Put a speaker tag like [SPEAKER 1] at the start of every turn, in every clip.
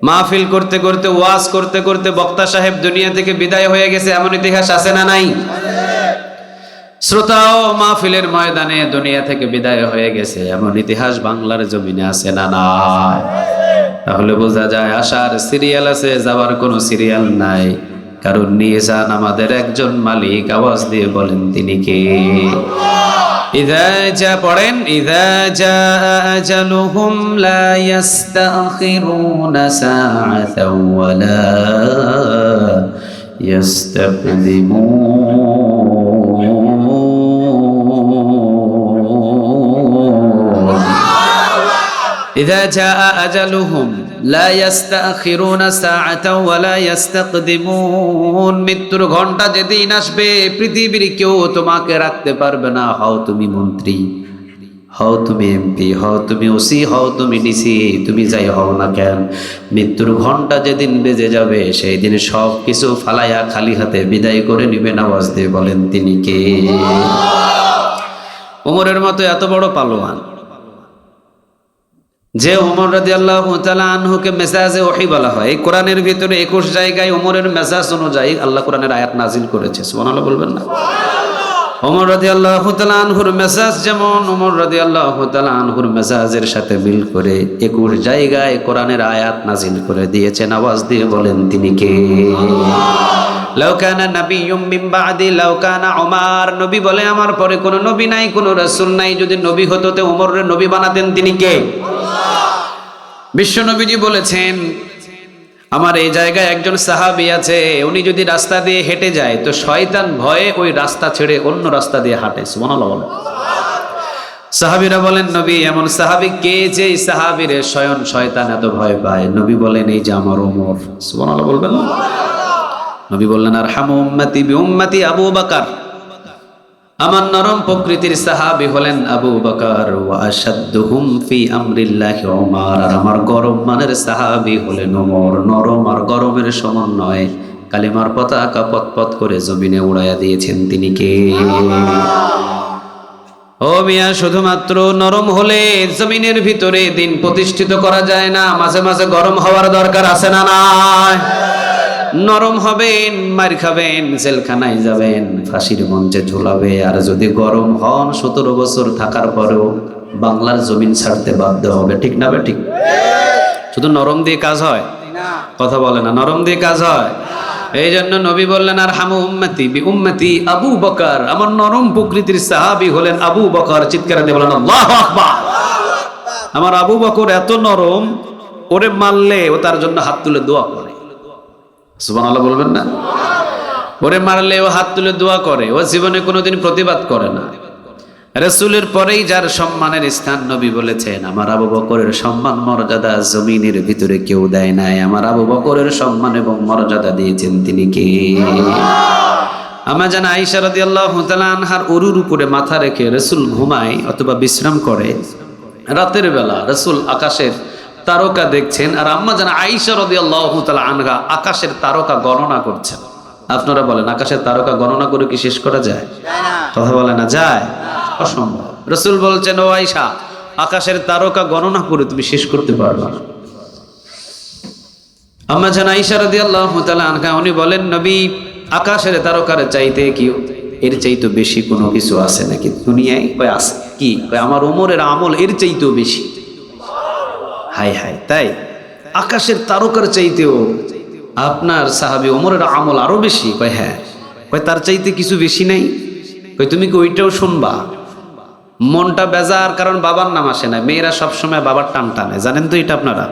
[SPEAKER 1] মাহফিল করতে করতে ওয়াজ করতে করতে বক্তা সাহেব দুনিয়া থেকে বিদায় হয়ে গেছে, এমন ইতিহাস আছে না নাই? শ্রোতাও মাহফিলের ময়দানে দুনিয়া থেকে বিদায় হয়ে গেছে, এমন ইতিহাস বাংলার জমিনে আছে না নাই? তাহলে বোঝা যায় আসার সিরিয়াল আছে, যাওয়ার কোনো সিরিয়াল নাই। কারণ নিয়ে যান আমাদের একজন মালিক। আওয়াজ দিয়ে বলেন তিনি কে? ইযা জা পড়েন, ইযা জা আজালুহুম লা ইস্তাখিরুনা সাআতাও ওয়া লা ইস্তাকদিমুন। ইযা জা আজালুহুম লা ইস্তাখিরুনা সাআতাও ওয়া লা ইস্তাকদিমুন। মৃত্যুর ঘন্টা যেদিন আসবে পৃথিবীর কেউ তোমাকে রাখতে পারবে না। হও তুমি মন্ত্রী, হও তুমি এমপি, হও তুমি ওসি, হও তুমি ডিসি, তুমি যাই হও না কেন, মৃত্যুর ঘন্টা যেদিন বেজে যাবে সেই দিন সব কিছু ফালাইয়া খালি হাতে বিদায় করে নিবেন। আওয়াজ দিয়ে বলেন তিনি কে? ওমরের মতো এত বড় পালোয়ান, যে ওমর রাদিয়াল্লাহু তাআলা আনহুকে মেজাজে ওহী বলা হয়। এই কোরআনের ভিতরে 21 জায়গায় ওমরের মেজাজ অনুযায়ী আল্লাহ কোরআনের আয়াত নাজিল করেছে। সুবহানাল্লাহ বলবেন না? ওমর রাদিয়াল্লাহু তাআলা আনহুর মেজাজ যেমন, ওমর রাদিয়াল্লাহু তাআলা আনহুর মেজাজের সাথে মিল করে 21 জায়গায় কোরআনের আয়াত নাজিল করে দিয়েছেন। আওয়াজ দিয়ে বলেন তিনি কে? লাউ কানা নাবিয়্যুম মিন বা'দি লাউ কানা উমার। নবী বলে আমার পরে কোনো নবী নাই, কোনো রাসূল নাই। যদি নবী হতো তো ওমররে নবী বানাতেন তিনি কে? বিশ্ব নবীজি বলেছেন আমার এই জায়গায় একজন সাহাবী আছে, উনি যদি রাস্তা দিয়ে হেঁটে যায় তো শয়তান ভয়ে ওই রাস্তা ছেড়ে অন্য রাস্তা দিয়ে হাঁটে। সুবহানাল্লাহ বলেন। সাহাবীরা বলেন নবী এমন সাহাবী কে যে সাহাবীরে স্বয়ং শয়তান এত ভয় পায়? নবী বলেন এই যে আমার ওমর। সুবহানাল্লাহ বলবেন না? নবী বললেন আরহামু উম্মতি বিউম্মতি আবু বকর। আমার নরম প্রকৃতির সাহাবী হলেন আবু বকর। ওয়া আশাদ্দুহুম ফি আমরিল্লাহি উমর। আর আমার গরম মানের সাহাবী হলেন ওমর। নরম আর গরমের সমন্বয়ে কালিমার পতাকা পতপত করে জমিনে উড়াইয়া দিয়েছেন তিনি কে? ও মিয়া, শুধুমাত্র নরম হলে জমিনের ভিতরে দিন প্রতিষ্ঠিত করা যায় না, মাঝে মাঝে গরম হওয়ার দরকার আছে না নাই? নরম হবেন, মার খাবেন, জেলখানায় যাবেন, ফাঁসির মঞ্চে ঝুলাবে। আর যদি গরম হন 17 বছর থাকার পরেও বাংলার জমিন ছাড়তে বাধ্য হবে। ঠিক না? ঠিক। শুধু নরম দিয়ে কাজ হয়? কথা বলে না। নরম দিয়ে কাজ হয়? এই জন্য নবী বললেন আরহামু উম্মতি বিউম্মতি আবু বকর। আমার নরম প্রকৃতির সাহাবী হলেন আবু বকর। চিৎকার দিয়ে বলেন আল্লাহু আকবার। আমার আবু বকর এত নরম, ওরে মারলে ও তার জন্য হাত তুলে দোয়া করে। সুবহানাল্লাহ বলবেন না? ওরে মারলে ও হাত তুলে দোয়া করে, ও জীবনে কোনোদিন প্রতিবাদ করে না। রাসূলের পরেই যার সম্মানের স্থান, নবী বলেছেন আমার আবু বকরের সম্মান মর্যাদা জমিনের ভিতরে কেউ দেয় নাই। আমার আবু বকরের সম্মান এবং মর্যাদা দিয়েছেন তিনি কে? আম্মা জান আয়েশা রাদিয়াল্লাহু তাআলা আনহার উরুর উপরে মাথা রেখে রাসূল ঘুমায় অথবা বিশ্রাম করে। রাতের বেলা রাসূল আকাশের তারকা দেখছেন, আর আম্মা জান আয়েশা রাদিয়াল্লাহু তাআলা আনহা আকাশের তারকা গণনা করছেন। আপনারা বলেন আকাশের তারকা গণনা করে কি শেষ করা যায়? কথা বলে না, যায়? অসম্ভব। রাসূল বলছেন ও আয়েশা, আকাশের তারকা গণনা করে তুমি শেষ করতে পারবে না। আম্মা জান আয়েশা রাদিয়াল্লাহু তাআলা আনহা উনি বলেন নবী, আকাশের তারকার চাইতে কি এর চাইতে বেশি কোনো কিছু আছে নাকি দুনিয়ায়? কয় আছে। কি? কয় আমার ওমরের আমল এর চাইতেও বেশি। হাই হাই, তাই? আকাশের তারকার চাইতেও আপনার সাহাবী ওমরের আমল আরো বেশি? কয় হ্যাঁ। কয় তার চাইতে কিছু বেশি নাই? কয় তুমি কি ওইটাও শুনবা? মনটা বেজার, কারণ বাবার নাম আসে না। মেয়েরা সব সময় বাবার টান টানে, জানেন তো এটা আপনারা?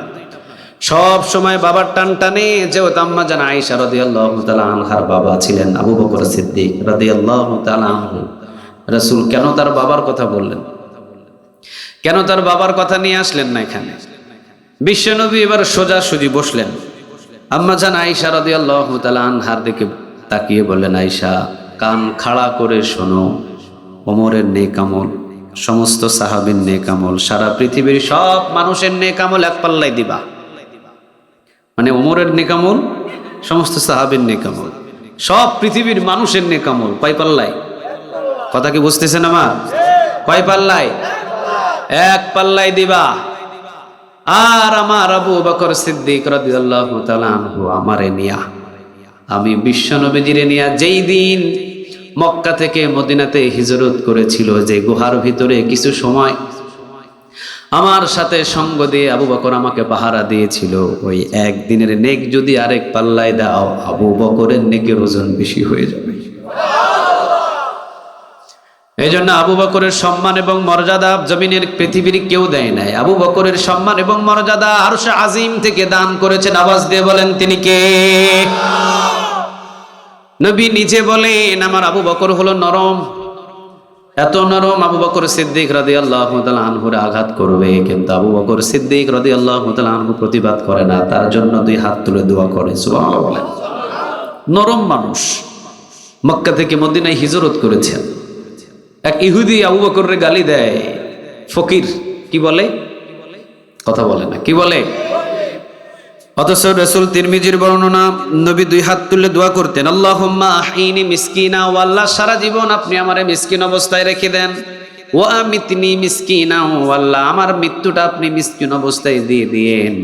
[SPEAKER 1] সব সময় বাবার টান টানে। যেহেতু আম্মা জান আয়েশা রাদিয়াল্লাহু তাআলা আনহার বাবা ছিলেন আবু বকর সিদ্দিক রাদিয়াল্লাহু তাআলা আনহু। রাসূল কেন তার বাবার কথা বললেন? কেন তার বাবার কথা নিয়ে আসলেন না এখানে? বিশ্বনবী এবার সোজাসুজি বসলেন। আম্মা জান আয়েশা রাদিয়াল্লাহু তাআলা আনহার দিকে তাকিয়ে বললেন আয়েশা, কান খাড়া করে শোনো, ওমরের নেক আমল, সমস্ত সাহাবীর নেক আমল, সারা পৃথিবীর সব মানুষের নেক আমল এক পাল্লায় দিবা। মানে ওমরের নেক আমল, সমস্ত সাহাবীর নেক আমল, সব পৃথিবীর মানুষের নেক আমল কয় পাল্লায়? কথা কি বুঝতেছেন আমার? কয় পাল্লায়? এক পাল্লায় দিবা। আর আমার আবু বকর সিদ্দিক রাদিয়াল্লাহু তাআলা আনহু আমারে নিয়া, আমি বিশ্ব নবীজিরে নিয়া যেই দিন মক্কা থেকে মদিনাতে হিজরত করেছিল, যে গুহার ভিতরে কিছু সময় আমার সাথে সঙ্গ দিয়ে আবু বকর আমাকে পাহারা দিয়েছিল, ওই একদিনের নেক যদি আরেক পাল্লায় দাও, আবু বকরের নেকের ওজন বেশি হয়ে যাবে। এই জন্য আবু বকরের সম্মান এবং মর্যাদা জমিনের পৃথিবীর কেউ দেয় নাই। আবু বকরের সম্মান এবং মর্যাদা আরশে আজিম থেকে দান করেছেন। আওয়াজ দিয়ে বলেন তিনি কে? নবী নিজে বলেন আমার আবু বকর হলো নরম, এত নরম আবু বকর সিদ্দিক রাদিয়াল্লাহু তাআলা আনহুর আঘাত করবে, কিন্তু আবু বকর সিদ্দিক রাদিয়াল্লাহু তাআলা আনহু প্রতিবাদ করে না, তার জন্য দুই হাত তুলে দোয়া করে। সুবহানাল্লাহ বলেন। নরম মানুষ, মক্কা থেকে মদিনায় হিজরত করেছেন। এক ইহুদি আবু বকরের গালি দেয়, ফকির কি বলে, কথা বলে না, কি বলে? অথচ রাসূল তিরমিজির বর্ণনা, নবী দুই হাত তুলে দোয়া করতেন, আল্লাহুম্মা আহিনি মিসকিনা, ও আল্লাহ সারা জীবন আপনি আমারে মিসকিন অবস্থায় রেখে দেন, ওয়া আমিতনি মিসকিনা, ও আল্লাহ আমার মৃত্যুটা আপনি মিসকিন অবস্থায় দিয়ে দিয়েন,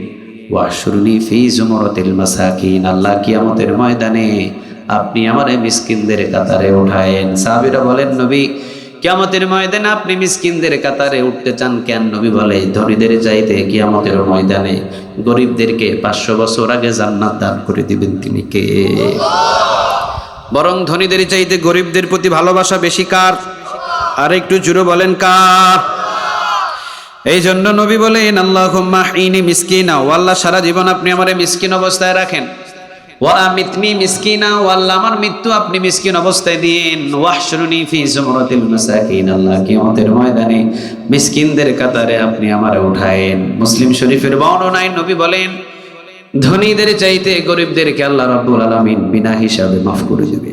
[SPEAKER 1] ওয়াহশুরনি ফি জুমরাতিল মাসাকিন, আল্লাহ কিয়ামতের ময়দানে আপনি আমারে মিসকিনদের কাতারে উঠায়েন। সাহাবীরা বলেন, নবী কিয়ামতের ময়দানে আপনি মিসকিনদের কাতারে উঠতে চান কেন? নবী বলে, ধনীদের চাইতে কিয়ামতের ময়দানে গরিবদেরকে 500 বছর আগে জান্নাত দান করে দিবেন তিনি কে? বরং ধনীদের চাইতে গরিবদের প্রতি ভালোবাসা বেশি কার? আর একটু জোরে বলেন কার? এই জন্য নবী বলেন, আল্লাহুম্মা আহিনি মিসকিনা, ও আল্লাহ সারা জীবন আপনি আমারে মিসকিন অবস্থায় রাখেন, ওয়া আমিতনি মিসকিনা, ও আল্লাহ আমার মৃত্যু আপনি মিসকিন অবস্থায় দিন, ওয়াহশুরনি ফি জুমরাতিল মাসাকিন, আল্লাহ কিয়ামতের ময়দানে মিসকিনদের কাতারে আপনি আমারে উঠায়েন। মুসলিম শরীফের বর্ণনায় নবী বলেন, ধনীদের চাইতে গরিবদেরকে আল্লাহ রাব্বুল আলামিন বিনা হিসাবে মাফ করে দেবে।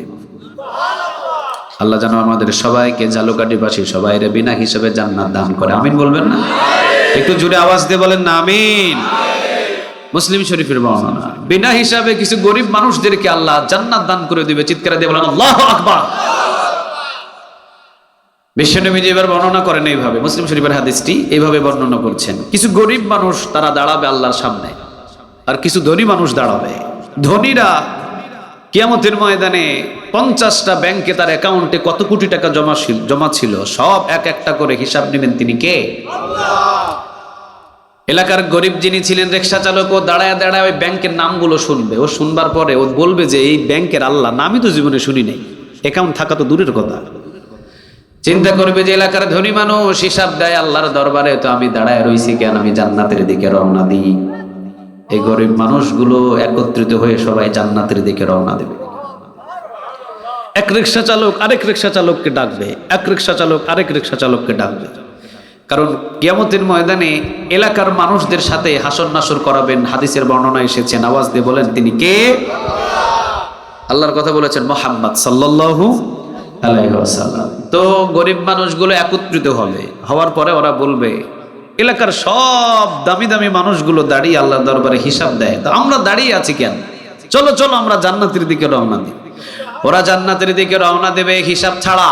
[SPEAKER 1] আল্লাহ যেন আমাদের সবাইকে, জালুকাঠিবাসী সবাইরে বিনা হিসাবে জান্নাত দান করে। আমিন বলবেন না? একটু জোরে আওয়াজ দিয়ে বলেন না আমিন। মুসলিম শরীফের বর্ণনা, বিনা হিসাবে কিছু গরিব মানুষদেরকে আল্লাহ জান্নাত দান করে দিবে। চিৎকার দিয়ে বলেন আল্লাহু আকবার। বিশ্বনবী এবার বর্ণনা করেন এইভাবে, মুসলিম শরীফের হাদিসটি এইভাবে বর্ণনা করছেন, কিছু গরিব মানুষ তারা দাঁড়াবে আল্লাহর সামনে, আর কিছু ধনী মানুষ দাঁড়াবে। ধনীরা কিয়ামতের ময়দানে 50টা ব্যাংকে তার অ্যাকাউন্টে কত কোটি টাকা জমা ছিল, সব এক একটা করে হিসাব নেবেন তিনি কে? এলাকার গরিব যিনি ছিলেন রিকশা চালক, ও দাঁড়ায় দাঁড়ায় ওই ব্যাংকের নামগুলো শুনবে। ও শুনবার পরে ও বলবে যে এই ব্যাংকের আল্লাহ নামই তো জীবনে শুনি নাই, অ্যাকাউন্ট থাকা তো দূরের কথা। চিন্তা করবে যে এলাকার ধনী মানুষ হিসাব দেয় আল্লাহর দরবারে, তো আমি দাঁড়ায় রইছি কেন, আমি জান্নাতের দিকে রওনা দিই। এই গরিব মানুষগুলো একত্রিত হয়ে সবাই জান্নাতের দিকে রওনা দেবে। এক রিকশা চালক আরেক রিকশা চালককে ডাকবে, এক রিকশা চালক আরেক রিকশা চালককে ডাকবে, কারণ কিয়ামতের ময়দানে এলাকার মানুষদের সাথে হাসর নাসর করাবেন। হাদিসের বর্ণনা এসেছেন, আওয়াজ দিয়ে বলেন তিনি কে? আল্লাহর কথা বলেছেন মুহাম্মদ সাল্লাল্লাহু আলাইহি ওয়াসাল্লাম। তো গরিব মানুষগুলো একত্রিত হবে, হওয়ার পরে ওরা বলবে, এলাকার সব দামি দামি মানুষগুলো দাঁড়িয়ে আল্লাহর দরবারে হিসাব দেয়, তো আমরা দাঁড়িয়ে আছি কেন? চলো চলো আমরা জান্নাতের দিকে রওনা দিই। ওরা জান্নাতের দিকে রওনা দেবে হিসাব ছাড়া।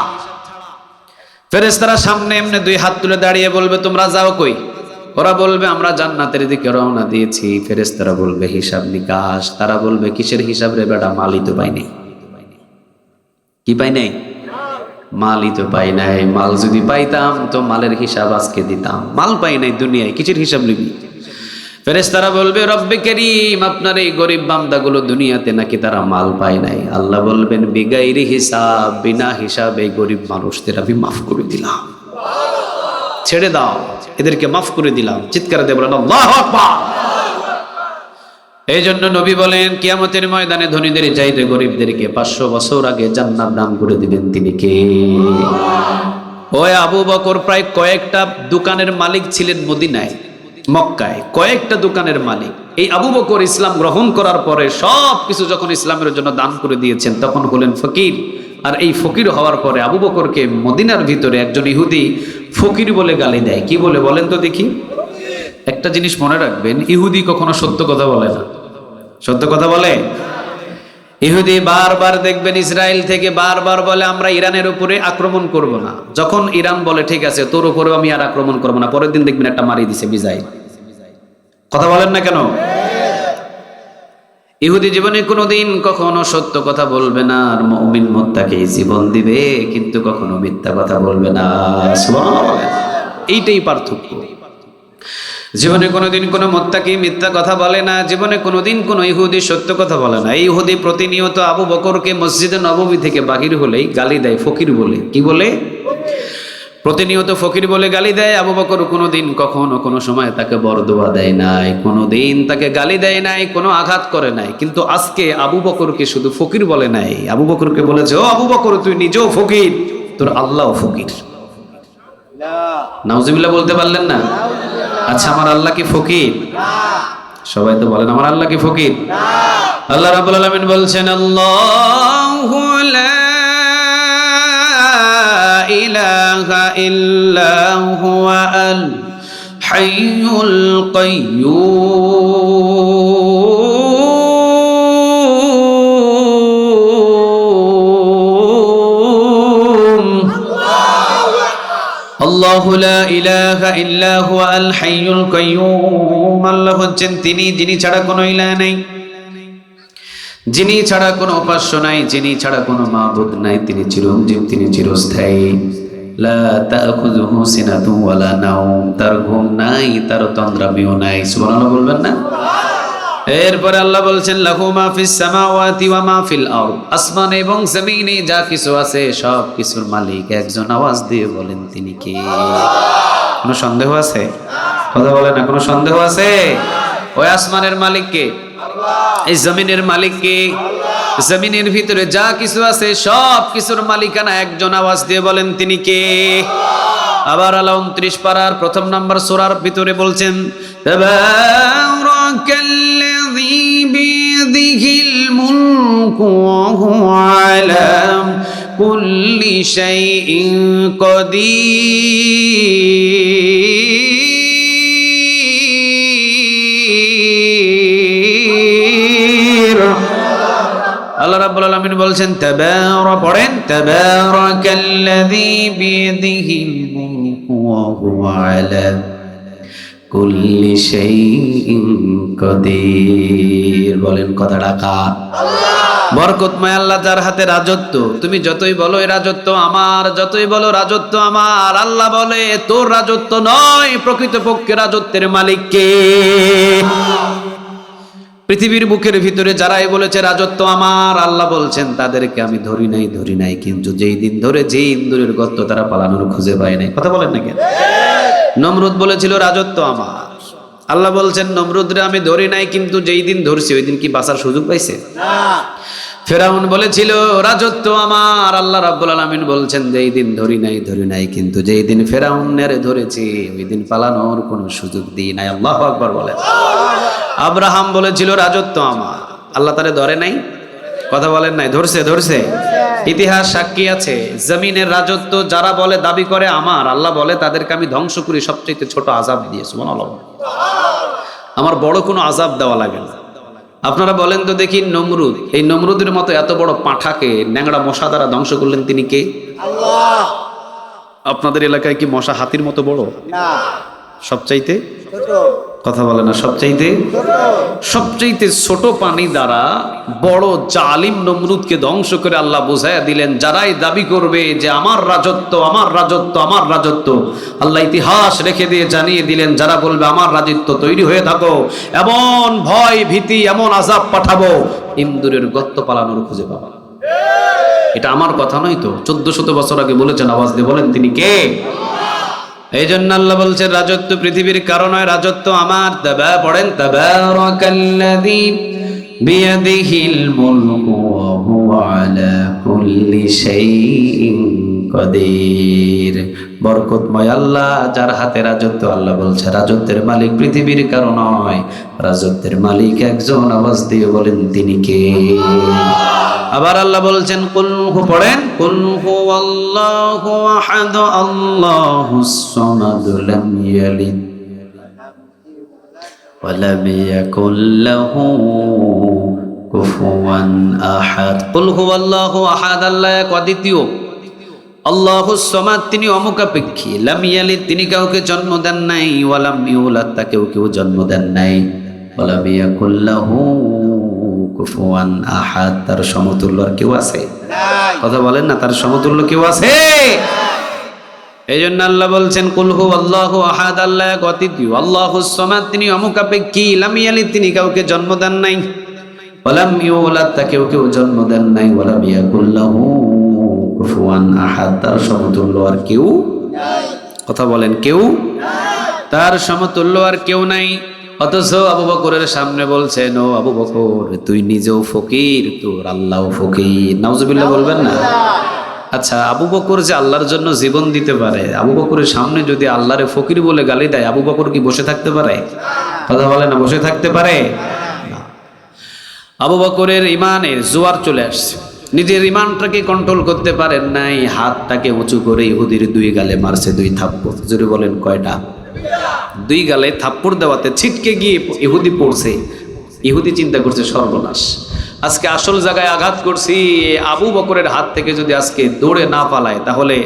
[SPEAKER 1] ফেরেশতারা সামনে এমনি দুই হাত তুলে দাঁড়িয়ে বলবে, তোমরা যাও কই? ওরা বলবে, আমরা জান্নাতের দিকে রওনা দিয়েছি। ফেরেশতারা বলবে, হিসাব নিকাশ। তারা বলবে, কিসের হিসাব রে বেটা? মালই তো পাই নাই। কি পাই নাই? মালই তো পাই নাই। মাল যদি পাইতাম তো মালের হিসাব আজকে দিতাম। মাল পাই নাই দুনিয়ায়, কিসের হিসাব নিবি? ফেরেশতারা বলবে, রব্বে কারীম আপনার এই গরিব বান্দাগুলো দুনিয়াতে নাকি তারা মাল পায় নাই। আল্লাহ বলবেন, বিগাইরি হিসাব, বিনা হিসাবে গরিব মানুষদের আমি মাফ করে দিলাম, ছেড়ে দাও, এদেরকে মাফ করে দিলাম। চিৎকার দিয়ে বলেন আল্লাহু আকবার। এই জন্য নবী বলেন, কিয়ামতের ময়দানে ধনীদের চাইতে গরিবদেরকে 500 বছর আগে জান্নাত দান করে দিবেন তিনি কে? ওই আবু বকর প্রায় কয়েকটা দোকানের মালিক ছিলেন মদিনায়, মক্কায় কয়েকটা দোকানের মালিক। এই আবু বকর ইসলাম গ্রহণ করার পরে সব কিছু যখন ইসলামের জন্য দান করে দিয়েছেন, তখন হলেন ফকির। আর এই ফকির হওয়ার পরে আবু বকরকে মদিনার ভিতরে একজন ইহুদি ফকির বলে গালি দেয়। কি বলে বলেন তো দেখি? একটা জিনিস মনে রাখবেন, ইহুদি কখনো সত্য কথা বলে না। সত্য কথা বলে? ইহুদি বারবার দেখবেন ইসরায়েল থেকে বারবার বলে, আমরা ইরানের উপরে আক্রমণ করব না। যখন ইরান বলে ঠিক আছে তোর উপরেও আমি আর আক্রমণ করবো না, পরের দিন দেখবেন একটা মারি দিছে মিসাইল। কথা বলেন না কেন? ইহুদি জীবনে কোনোদিন কখনো সত্য কথা বলবে না, আর মুমিন মুত্তাকি জীবন দিবে কিন্তু কখনো মিথ্যা কথা বলবে না। সুবহানাল্লাহ। এইটাই পার্থক্য। জীবনে কোনোদিন কোনো মুত্তাকি মিথ্যা কথা বলে না, জীবনে কোনোদিন কোনো ইহুদি সত্য কথা বলে না। এই ইহুদি প্রতিনিয়ত আবু বকরকে মসজিদে নববী থেকে বাহির হলেই গালি দেয় ফকির বলে। কি বলে? প্রতিনিয়ত ফকির বলে গালি দেয়। আবু বকর কোনোদিন কখনো কোনো সময় তাকে বরদোয়া দেয় নাই, কোনোদিন তাকে গালি দেয় নাই, কোনো আঘাত করে নাই। কিন্তু আজকে আবু বকরকে শুধু ফকির বলে নাই, আবু বকরকে বলেছে, ও আবু বকর তুই নিজেও ফকির, তোর আল্লাহও ফকির। নাউজুবিল্লাহ বলতে পারলেন না? আচ্ছা, আমার আল্লাহ কি ফকির? সবাই তো বলেন আমার আল্লাহ কি ফকির? আল্লাহ রাব্বুল আলামিন বলছেন, আল্লাহু লা ইলাহা ইল্লা হুয়া আল হাইয়ুল কাইয়্যুম। আল্লাহু লা ইলাহা ইল্লা হুয়া আল হাইয়ুল কাইয়্যুম। আল্লাহ হচ্ছেন তিনি, যিনি ছাড়া কোনো ইলাহ নাই, যিনি ছাড়া কোনো উপাস্য নাই, যিনি ছাড়া কোনো মাবুদ নাই। তিনি চিরঞ্জীব, তিনি চিরস্থায়ী। লা তাখুযুহু সিনাতুন ওয়ালা নাওম। তার ঘুম নাই, তার তন্দ্রামিও নাই। সুবহানাল্লাহ বলবেন না? এরপরে আল্লাহ বলছেন, লাহু মা ফিস সামাওয়াতি ওয়া মা ফিল আরদ। আসমান এবং জমিনে যা কিছু আছে সব কিছুর মালিক একজন। আওয়াজ দিয়ে বলেন তিনি কে? কোনো সন্দেহ আছে? কথা বলে না, কোনো সন্দেহ আছে? ওই আসমানের মালিক কে? এই জমিনের মালিক কে? জমিনের ভিতরে যা কিছু আছে সব কিছুর মালিকানা একজন। আওয়াজ দিয়ে বলেন তিনি কে? আবার আল্লাহ 29 পারার প্রথম নাম্বার সূরার ভিতরে বলছেন, তাবারাকাল্লাযী বিয়াদিহিল মুলকু ওয়া হুয়া আলা কুল্লি শাইইন কাদির। আল্লাহ রাব্বুল আলামিন বলছেন, পড়েন, তাবারাকাল্লাযী বিয়াদিহিল মুলকু ওয়া হুয়া আলা কুল্লি শাইইন কাদির। বলেন কথাটা কার? বরকতময় আল্লাহ, যার হাতে রাজত্ব। তুমি যতই বলো এই রাজত্ব আমার, যতই বলো রাজত্ব আমার, আল্লাহ বলে তোর রাজত্ব নয়, প্রকৃতপক্ষে রাজত্বের মালিক কে? পৃথিবীর বুকের ভিতরে যারাই বলেছে রাজত্ব আমার, আল্লাহ বলছেন তাদেরকে আমি ধরি নাই, কিন্তু যেই দিন ধরে যেই ইন্দুরের গর্ত তারা পালানোর খুঁজে পায় নাই। কথা বলেন না কেন? নমরুদ বলেছিল রাজত্ব আমার, আল্লাহ বলছেন নমরুদরে আমি ধরি নাই, কিন্তু যেই দিন ধরছি ওই দিন কি বাঁচার সুযোগ পাইছে? ফেরাউন বলেছিল রাজত্ব আমার, আল্লাহ রাব্বুল আলামিন বলছেন যেই দিন ধরি নাই, কিন্তু যেই দিন ফেরাউনের ধরেছি ওই দিন পালানোর কোনো সুযোগ দিই নাই। আল্লাহু আকবার বলেন। আব্রাহাম বলেছিল রাজত্ব আমার, আল্লাহ তারে ধরে নাই। কথা বলেন নাই? ধরছে। ইতিহাস সাক্ষী আছে, জমিনের রাজত্ব যারা বলে দাবি করে আমার, আল্লাহ বলে তাদেরকে আমি ধ্বংস করি সবচেয়ে ছোট আযাব দিয়ে। সুবহানাল্লাহ। আমার বড় কোনো আযাব দেওয়া লাগে না। আপনারা বলেন তো দেখি, নমরুদ, এই নমরুদের মতো এত বড় পাঁঠাকে ন্যাংরা মশা দ্বারা ধ্বংস করলেন তিনি কে? আল্লাহ। আপনাদের এলাকায় কি মশা হাতির মতো বড়? না, সবচাইতে ছোট। কথা বলে না, সবচাইতে ছোট পানি দ্বারা বড় জালিম নমরুদকে ধ্বংস করে আল্লাহ বুঝাইয়া দিলেন, যারাই দাবি করবে যে আমার রাজত্ব, আল্লাহ ইতিহাস রেখে দিয়ে জানিয়ে দিলেন, যারা বলবে আমার রাজত্ব তৈরি হয়ে থাকো, এমন ভয় ভীতি, এমন আযাব পাঠাবো ইন্দুরের গর্ত পালানোর খুঁজে পাবা। এটা আমার কথা নয় তো, 1400 বছর আগে বলেছেন। আওয়াজ দিয়ে বলেন তিনি কে? এই জন্য আল্লাহ বলছেন রাজত্ব পৃথিবীর কারণ হয়, রাজত্ব আমার। পড়েন, তাবারাকাল্লাযী বিয়াদিহিল মুলকু ওয়া হুয়া আলা কুল্লি শাইইন কাদির। বরকতময় আল্লাহ, যার হাতে রাজত্ব। আল্লাহ বলছে রাজত্বের মালিক পৃথিবীর কারণ নয়, রাজত্বের মালিক একজন। আওয়াজ দিয়ে বলেন তিনি কে? আবার আল্লাহ বলছেন পড়েন, কুল হুয়াল্লাহু আহাদ আল্লাহুস সামাদ লাম ইয়ালিদ ওয়া লাম ইয়াকুল লাহু কুফুয়ান আহাদ। কুল হুয়াল্লাহু আহাদ, আল্লাহ এক, অদ্বিতীয়। আল্লাহুস সামাদ, তিনি অমুখাপেক্ষী। লাম ইয়ালিদ, তিনি কাউকে জন্ম দেন নাই। ওয়ালাম ইউলাদ, তাকেও কেউ জন্ম দেন নাই। ওয়ালাম ইয়াকুল লাহু কুফুয়ান আহাদ, তার সমতুল্য আর কেউ আছে? কথা বলেন না, তার সমতুল্য কেউ আছে? এই জন্য আল্লাহ বলছেন কুল হু আল্লাহু আহাদ, আল্লাহ এক অদ্বিতীয়। আল্লাহুস সামাদ, তিনি অমুখাপেক্ষী। লাম ইয়ালিদ, তিনি কাউকে জন্ম দেন নাই। ওয়ালাম ইউলাদ, তাকেও কেউ জন্ম দেন নাই। ওয়ালাম ইয়াকুল লাহু কুফুয়ান আহাদ, তার সমতুল্য আর কেউ নাই। কথা বলেন, কেউ নাই, তার সমতুল্য আর কেউ নাই। অথচ আবু বকরের সামনে বলছেন, ও আবু বকর, তুই নিজেও ফকির, তোর আল্লাহও ফকির। নাউজুবিল্লাহ বলবেন না? আচ্ছা, আবু বকর যে আল্লাহর জন্য জীবন দিতে পারে, আবু বকরের সামনে যদি আল্লাহরে ফকির বলে গালি দেয়, আবু বকর কি বসে থাকতে পারে? কথা বলে না, বসে থাকতে পারে? আবু বকরের ইমানের জোয়ার চলে আসছে, নিজের ইমানটাকে কন্ট্রোল করতে পারেন নাই। হাতটাকে উঁচু করে ইহুদির দুই গালে মারছে, দুই থাপ্পড়। জোরে বলেন, কয়টা? দুই গালে থাপ্পড় দেওয়াতে ছিটকে গিয়ে ইহুদি পড়ছে। ইহুদি চিন্তা করছে সর্বনাশ, আজকে আসল জায়গায় আঘাত করছি। আবু বকরের হাত থেকে যদি আজকে দৌড়ে না পালায়, তাহলে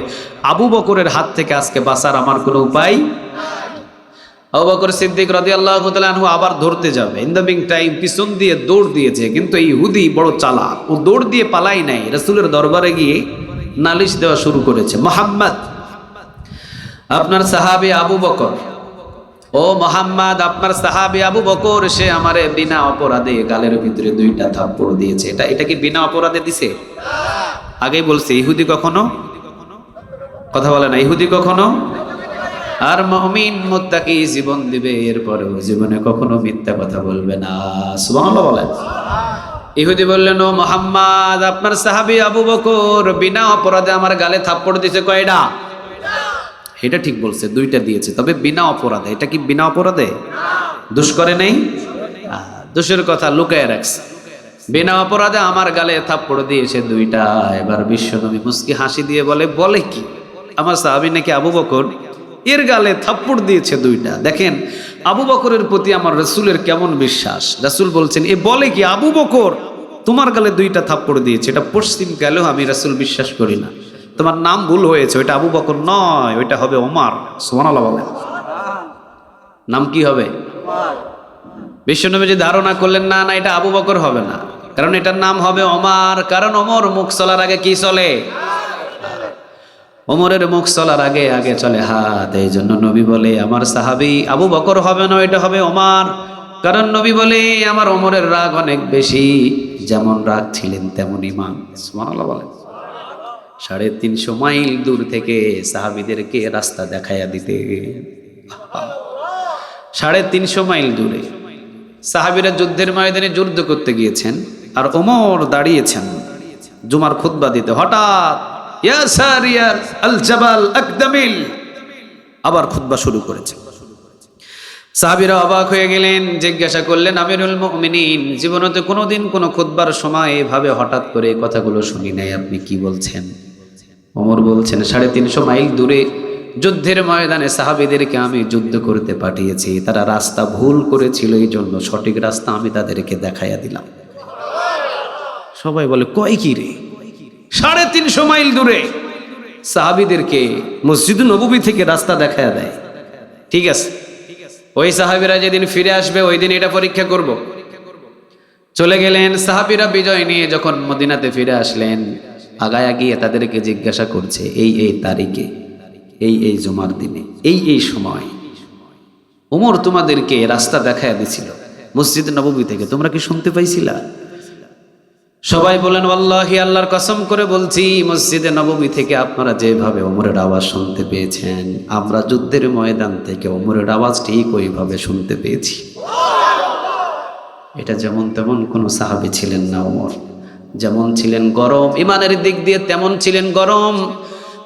[SPEAKER 1] আবু বকরের হাত থেকে আজকে বাঁচার আমার কোনো উপায়। আবু বকর সিদ্দিক রাদিয়াল্লাহু তাআলা আনহু আবার ধরতে যাবে, ইন দ্য মিন টাইম পিছন দিয়ে দৌড় দিয়েছে। কিন্তু এই ইহুদি বড় চালাক, ও দৌড় দিয়ে পালাই নাই, রাসূলের দরবারে গিয়ে নালিশ দেওয়া শুরু করেছে। মুহাম্মদ, আপনার সাহাবী আবু বকর, ও মুহাম্মদ, আপনার সাহাবী আবু বকর, সে আমারে বিনা অপরাধে গালের ভিতরে দুইটা থাপ্পড় দিয়েছে। এটা কি বিনা অপরাধে দিছে? আগেই বলছে, ইহুদি কখনো, কথা বলে না, ইহুদি কখনো। আর মুমিন মুত্তাকি জীবন দিবে, এরপরেও জীবনে কখনো মিথ্যা কথা বলবে না। সুবহানাল্লাহ বলেন। ইহুদি বললেন, ও মুহাম্মদ, আপনার সাহাবী আবু বকর বিনা অপরাধে আমার গালে থাপ্পড় দিয়েছে কয়টা? এটা ঠিক বলছে, দুইটা দিয়েছে, তবে বিনা অপরাধে। এটা কি বিনা অপরাধে? দোষ করে নেই, দোষের কথা লুকায় রাখছে। বিনা অপরাধে আমার গালে থাপ্পড় দিয়েছে দুইটা। এবার বিশ্বনবী মুস্কি হাসি দিয়ে বলে কি, আমার সাহাবী নাকি আবু বকর এর গালে থাপ্পড় দিয়েছে দুইটা। দেখেন আবু বকরের প্রতি আমার রাসূলের কেমন বিশ্বাস। রাসূল বলছেন, এ বলে কি, আবু বকর তোমার গালে দুইটা থাপ্পড় দিয়েছে। এটা পশ্চিম গেলেও আমি রাসূল বিশ্বাস করি না। তোমার নাম ভুল হয়েছে, ওইটা আবু বকর নয়, ওইটা হবে ওমর। সুবহানাল্লাহ বলেন। নাম কি হবে? বিশ্বনবী যে ধারণা করলেন, না না, এটা আবু বকর হবে না, কারণ এটার নাম হবে ওমর। কারণ ওমর মুখ চলার আগে কি চলে? ওমরের মুখ চলার আগে আগে চলে হাত। এই জন্য নবী বলে, আমার সাহাবী আবু বকর হবে না, এটা হবে ওমর। কারণ নবী বলে, আমার ওমরের রাগ অনেক বেশি, যেমন রাগ ছিলেন তেমন ইমান। সুবহানাল্লাহ বলেন। 350 মাইল দূর থেকে সাহাবীদেরকে রাস্তা দেখাইয়া দিতে। 350 মাইল দূরে সাহাবীরা যুদ্ধের ময়দানে যুদ্ধ করতে গিয়েছেন, আর ওমর দাঁড়িয়েছেন জুমার খুতবা দিতে। হঠাৎ ইয়া সারিয়ার আল জাবাল আকদামিল, আবার খুতবা শুরু করেছেন। সাহাবীরা অবাক হয়ে গেলেন, জিজ্ঞাসা করলেন, আমিরুল মুমিনিন, জীবনে কোনোদিন কোনো খুতবার সময় এভাবে হঠাৎ করে কথাগুলো শুনি নাই, আপনি কি বলছেন? ওমর বলছেন, 350 মাইল দূরে যুদ্ধের ময়দানে সাহাবীদেরকে আমি যুদ্ধ করতে পাঠিয়েছি, তারা রাস্তা ভুল করেছিল, এই জন্য সঠিক রাস্তা আমি তাদেরকে দেখাইয়া দিলাম। সবাই বলে, কয় কি রে, 350 মাইল দূরে সাহাবীদেরকে মসজিদ নববী থেকে রাস্তা দেখাইয়া দেয়? ঠিক আছে, ওই সাহাবীরা যেদিন ফিরে আসবে ওই দিন এটা পরীক্ষা করব। চলে গেলেন সাহাবীরা বিজয় নিয়ে। যখন মদিনাতে ফিরে আসলেন, আগায় গিয়ে তাদেরকে জিজ্ঞাসা করছে, এই তারিখে, এই জুমার দিনে, এই সময় ওমর তোমাদেরকে রাস্তা দেখাইয়া দিছিল মসজিদ নববী থেকে, তোমরা কি শুনতে পাইছিলা? সবাই বলেন, ওয়াল্লাহি, আল্লাহর কসম করে বলছি, মসজিদে নববী থেকে আপনারা যেভাবে ওমরের আওয়াজ শুনতে পেয়েছেন, আমরা যুদ্ধের ময়দান থেকে ওমরের আওয়াজ ঠিক ওইভাবে শুনতে পেয়েছি। এটা যেমন তেমন কোনো সাহাবী ছিলেন না ওমর। যেমন ছিলেন গরম ইমানের দিক দিয়ে, তেমন ছিলেন গরম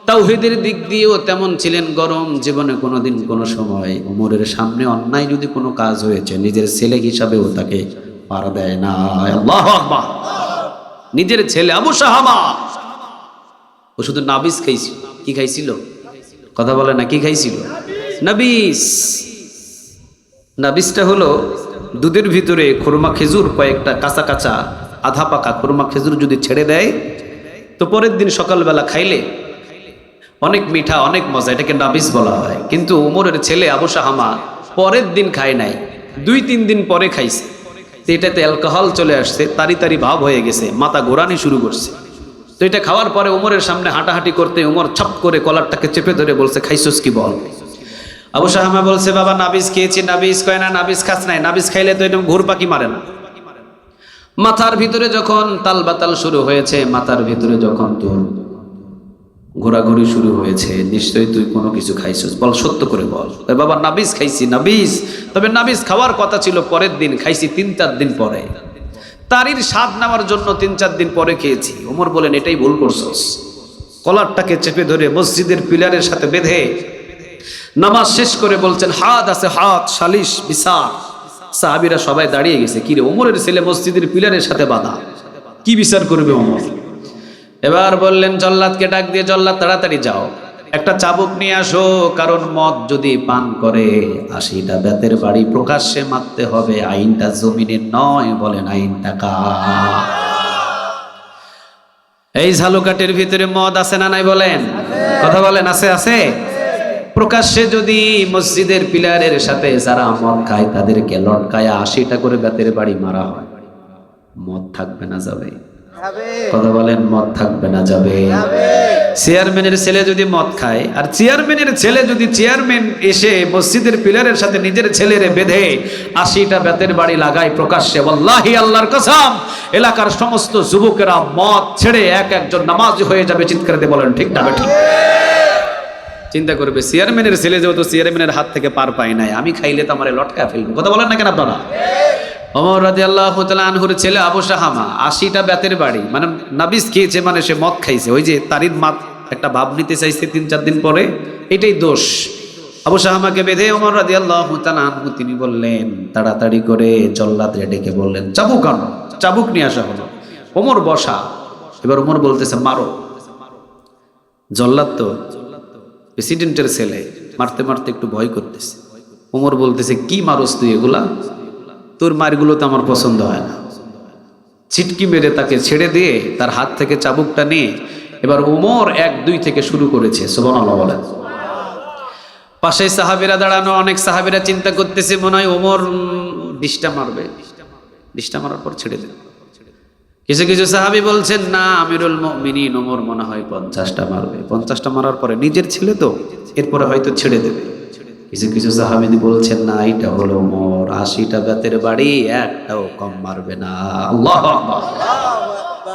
[SPEAKER 1] তাওহীদের দিক দিয়েও, তেমন ছিলেন গরম। জীবনে কোনোদিন কোনো সময় ওমরের সামনে অন্যায় যদি কোনো কাজ হয়েছে, নিজের ছেলে হিসাবেও তাকে পারা দেয় না। আল্লাহু আকবার। নিজের ছেলে আবু সাহাবা, ও শুধু নাবিস খাইছিল। কি খাইছিল? কথা বলে না, কি খাইছিল? নাবিস। নাবিসটা হলো দুধের ভিতরে খুরমা খেজুর, কয়েকটা কাঁচা কাঁচা আধা পাকা খুরমা খেজুর যদি ছেড়ে দেয়, তো পরের দিন সকালবেলা খাইলে অনেক মিঠা, অনেক মজা, এটাকে নাবিস বলা হয়। কিন্তু ওমরের ছেলে আবু শাহামা পরের দিন খায় নাই, 2-3 দিন পরে খাইছে। তো এটাতে অ্যালকোহল চলে আসছে, তারি তারি ভাব হয়ে গেছে, মাথা ঘোরানি শুরু করছে। তো এটা খাওয়ার পরে ওমরের সামনে হাঁটাহাঁটি করতে ওমর ছপ করে কলারটাকে চেপে ধরে বলছে, খাইছস কি বল? আবু শাহামা বলছে, বাবা নাবিস খেয়েছি। নাবিস কয় না, নাবিস খাস নাই, নাবিস খাইলে তো এরকম ঘুর পাখি মারে না। মাথার ভিতরে যখন তালবাতাল শুরু হয়েছে, মাথার ভিতরে যখন তোর ঘোরাঘুরি শুরু হয়েছে, নিশ্চয়ই তুই কোনো কিছু খাইছিস, বল, সত্য করে বল। বাবা নাবিস খাইছি, নাবিস। তবে নাবিস খাওয়ার কথা ছিল পরের দিন, খাইছি 3-4 দিন পরে। তারির স্বাদ নেওয়ার জন্য 3-4 দিন পরে খেয়েছি। ওমর বলেন, এটাই ভুল করছস। কলারটাকে চেপে ধরে মসজিদের পিলারের সাথে বেঁধে নামাজ শেষ করে বলছেন, হাত আছে হাত, সালিশ বিচার। সাহাবীরা সবাই দাঁড়িয়ে গেছে, কি রে, ওমরের ছেলে মসজিদের পিলারের সাথে বাঁধা, কি বিচার করবে ওমর? এবার বললেন জল্লাদকে ডাক দিয়ে, জল্লাদ তাড়াতাড়ি যাও, একটা চাবুক নিয়ে আসো, কারণ মদ যদি পান করে 80টা বেতের বাড়ি প্রকাশ্যে মারতে হবে। আইনটা জমিনের নয়, বলেন আইনটা কার? এই ঝালুকাটির ভিতরে মদ আছে না নাই বলেন? কথা বলেন, আছে আছে। প্রকাশ্যে যদি মসজিদের পিলারের সাথে যারা মদ খায় তাদেরকে লটকায় 80টা করে বেতের বাড়ি মারা হয়, মদ থাকবে না যাবে? কথা বলেন, মদ থাকবে না যাবে? চেয়ারম্যানের ছেলে যদি মদ খায়, আর চেয়ারম্যানের ছেলে যদি চেয়ারম্যান এসে মসজিদের পিলারের সাথে নিজের ছেলেরে বেঁধে 80টা বেতের বাড়ি লাগায় প্রকাশ্যে, ওয়াল্লাহি আল্লাহর কসম, এলাকার সমস্ত যুবকেরা মদ ছেড়ে একজন নামাজি হয়ে যাবে। চিৎকার দিয়ে বলেন ঠিক না ঠিক? চিন্তা করবে, চেয়ারম্যানের ছেলে যেহেতু চেয়ারম্যানের হাত থেকে পার পায় নাই, আমি খাইলে তো আমার লটকা ফেলবে। কথা বলেন না কেন আপনারা? ওমর রাদিয়াল্লাহু তাআলা আনহুর ছেলে আবু শাহামা 80টা বেতের বাড়ি, মানে নাবিস খেয়েছে, মানে সে মদ খাইছে। ওই যে তারির মাত একটা ভাব নিতে চাইছে 3-4 দিন পরে, এটাই দোষ। আবু শাহামাকে বেঁধে ওমর রাদিয়াল্লাহু তাআলা আনহু তিনি বললেন, তাড়াতাড়ি করে জল্লাদরে ডেকে বললেন, চাবুক আনো। চাবুক নিয়ে আসা হলো। ওমর বসা। এবার ওমর বলতেছে, মারো। জল্লাদ তো প্রেসিডেন্টের ছেলে, মারতে মারতে একটু ভয় করতেছে। ওমর বলতেছে, কি মারস তুই এগুলা? তোর মারগুলো তো আমার পছন্দ হয় না। ছিটকি মেরে তাকে ছেড়ে দিয়ে তার হাত থেকে চাবুকটা নিয়ে এবার ওমর 1-2 থেকে শুরু করেছে। সুবহানাল্লাহ বলেন। পাশে সাহাবীরা দাঁড়ানো, অনেক সাহাবীরা চিন্তা করতেছে, মনে হয় ওমর 20টা মারবে, 20টা মারার পর ছেড়ে দেবে। কিছু কিছু সাহাবী বলছেন, না, আমিরুল মুমিনিন ওমর মনে হয় 50টা মারবে, 50টা মারার পরে নিজের ছেলে তো, এরপরে হয়তো ছেড়ে দেবে। কিছু কিছু সাহাবী বলছেন, না, এটা হলো ওমর, 80টা বেতের বাড়ি একটাও কম মারবে না। আল্লাহু আকবার।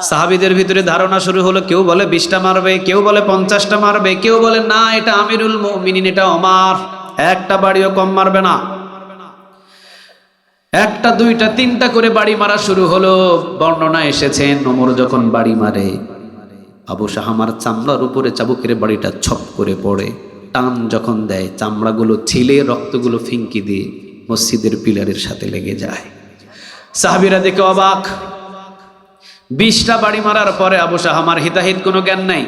[SPEAKER 1] সাহাবীদের ভিতরে ধারণা শুরু হলো, কেউ বলে 20টা মারবে, কেউ বলে 50টা মারবে, কেউ বলে না, এটা আমিরুল মুমিনিন, এটা ওমর, একটা বাড়িও কম মারবে না। 1টা 2টা 3টা করে বাড়ি মারা শুরু হলো। বর্ণনা এসেছেন, ওমর যখন বাড়ি মারে, আবু শাহামার চামড়ার উপরে চাবুকের বাড়িটা ছপ করে পড়ে। টান যখন দেয়, চামড়াগুলো ছিলে রক্তগুলো ফিঙ্কি দিয়ে মসজিদের পিলারের সাথে লেগে যায়। সাহাবীরা দেখে অবাক। 20টা বাড়ি মারার পরে আবু শাহামার হিতাহিত কোনো জ্ঞান নাই।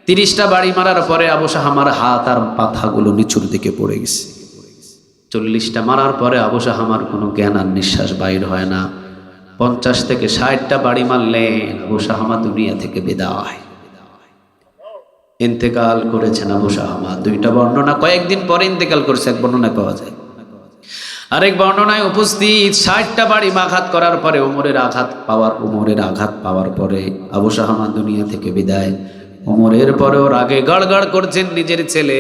[SPEAKER 1] 30টা বাড়ি মারার পরে আবু শাহামার হাত আর পাথাগুলো নিচুর দিকে পড়ে গেছে। 40টা মারার পরে আবু শাহামার কোনো জ্ঞান আর নিঃশ্বাস বাইর হয় না। 50 থেকে 60টা বাড়ি মারলেন, আবু শাহামা দুনিয়া থেকে বিদায়, ইন্তেকাল করেছেন আবু শাহামা। 2টা বর্ণনা, কয়েকদিন পরে ইন্তেকাল করেছে, এক বর্ণনায় পাওয়া যায়। আরেক বর্ণনায় উপস্থিত 60টা বাড়ি আঘাত করার পরে ওমরের আঘাত পাওয়ার পরে আবু শাহামা দুনিয়া থেকে বিদায়। ওমরের পরেও রাগে গড়গড় করছেন নিজের ছেলে।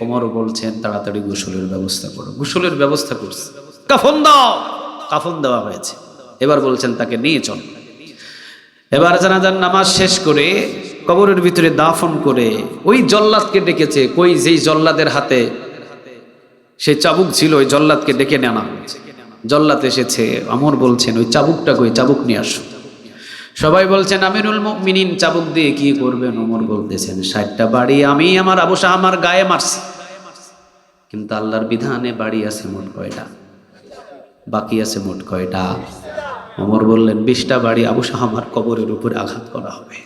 [SPEAKER 1] ওমর বলছেন, তাড়াতাড়ি গোসলের ব্যবস্থা করো। গোসলের ব্যবস্থা করছে, কাফন দাও। কাফন দেওয়া হয়েছে। এবার বলছেন, তাকে নিয়ে চল। এবার জানাজার নামাজ শেষ করে কবরের ভিতরে দাফন করে ওই জল্লাদকে ডেকেছে। কই, যেই জল্লাদের হাতে সেই চাবুক ছিল, ওই জল্লাদকে ডেকে নেওয়া হয়েছে। জল্লাদ এসেছে। ওমর বলছেন, ওই চাবুকটা কই, চাবুক নিয়ে আসো। সবাই বলছেন, আমিরুল মুমিনিন চাবুক দিয়ে কি করবেন? ওমর বলতেছেন, 60টা বাড়ি আমি আমার আবু শাহামার গায়ে মারছি, কিন্তু আল্লাহর বিধানে বাড়ি আছে মোট কয়টা? বাকি আছে মোট কয়টা? ওমর বললেন, 20টা বাড়ি আবু শাহামার কবরের উপরে আঘাত করা হবে।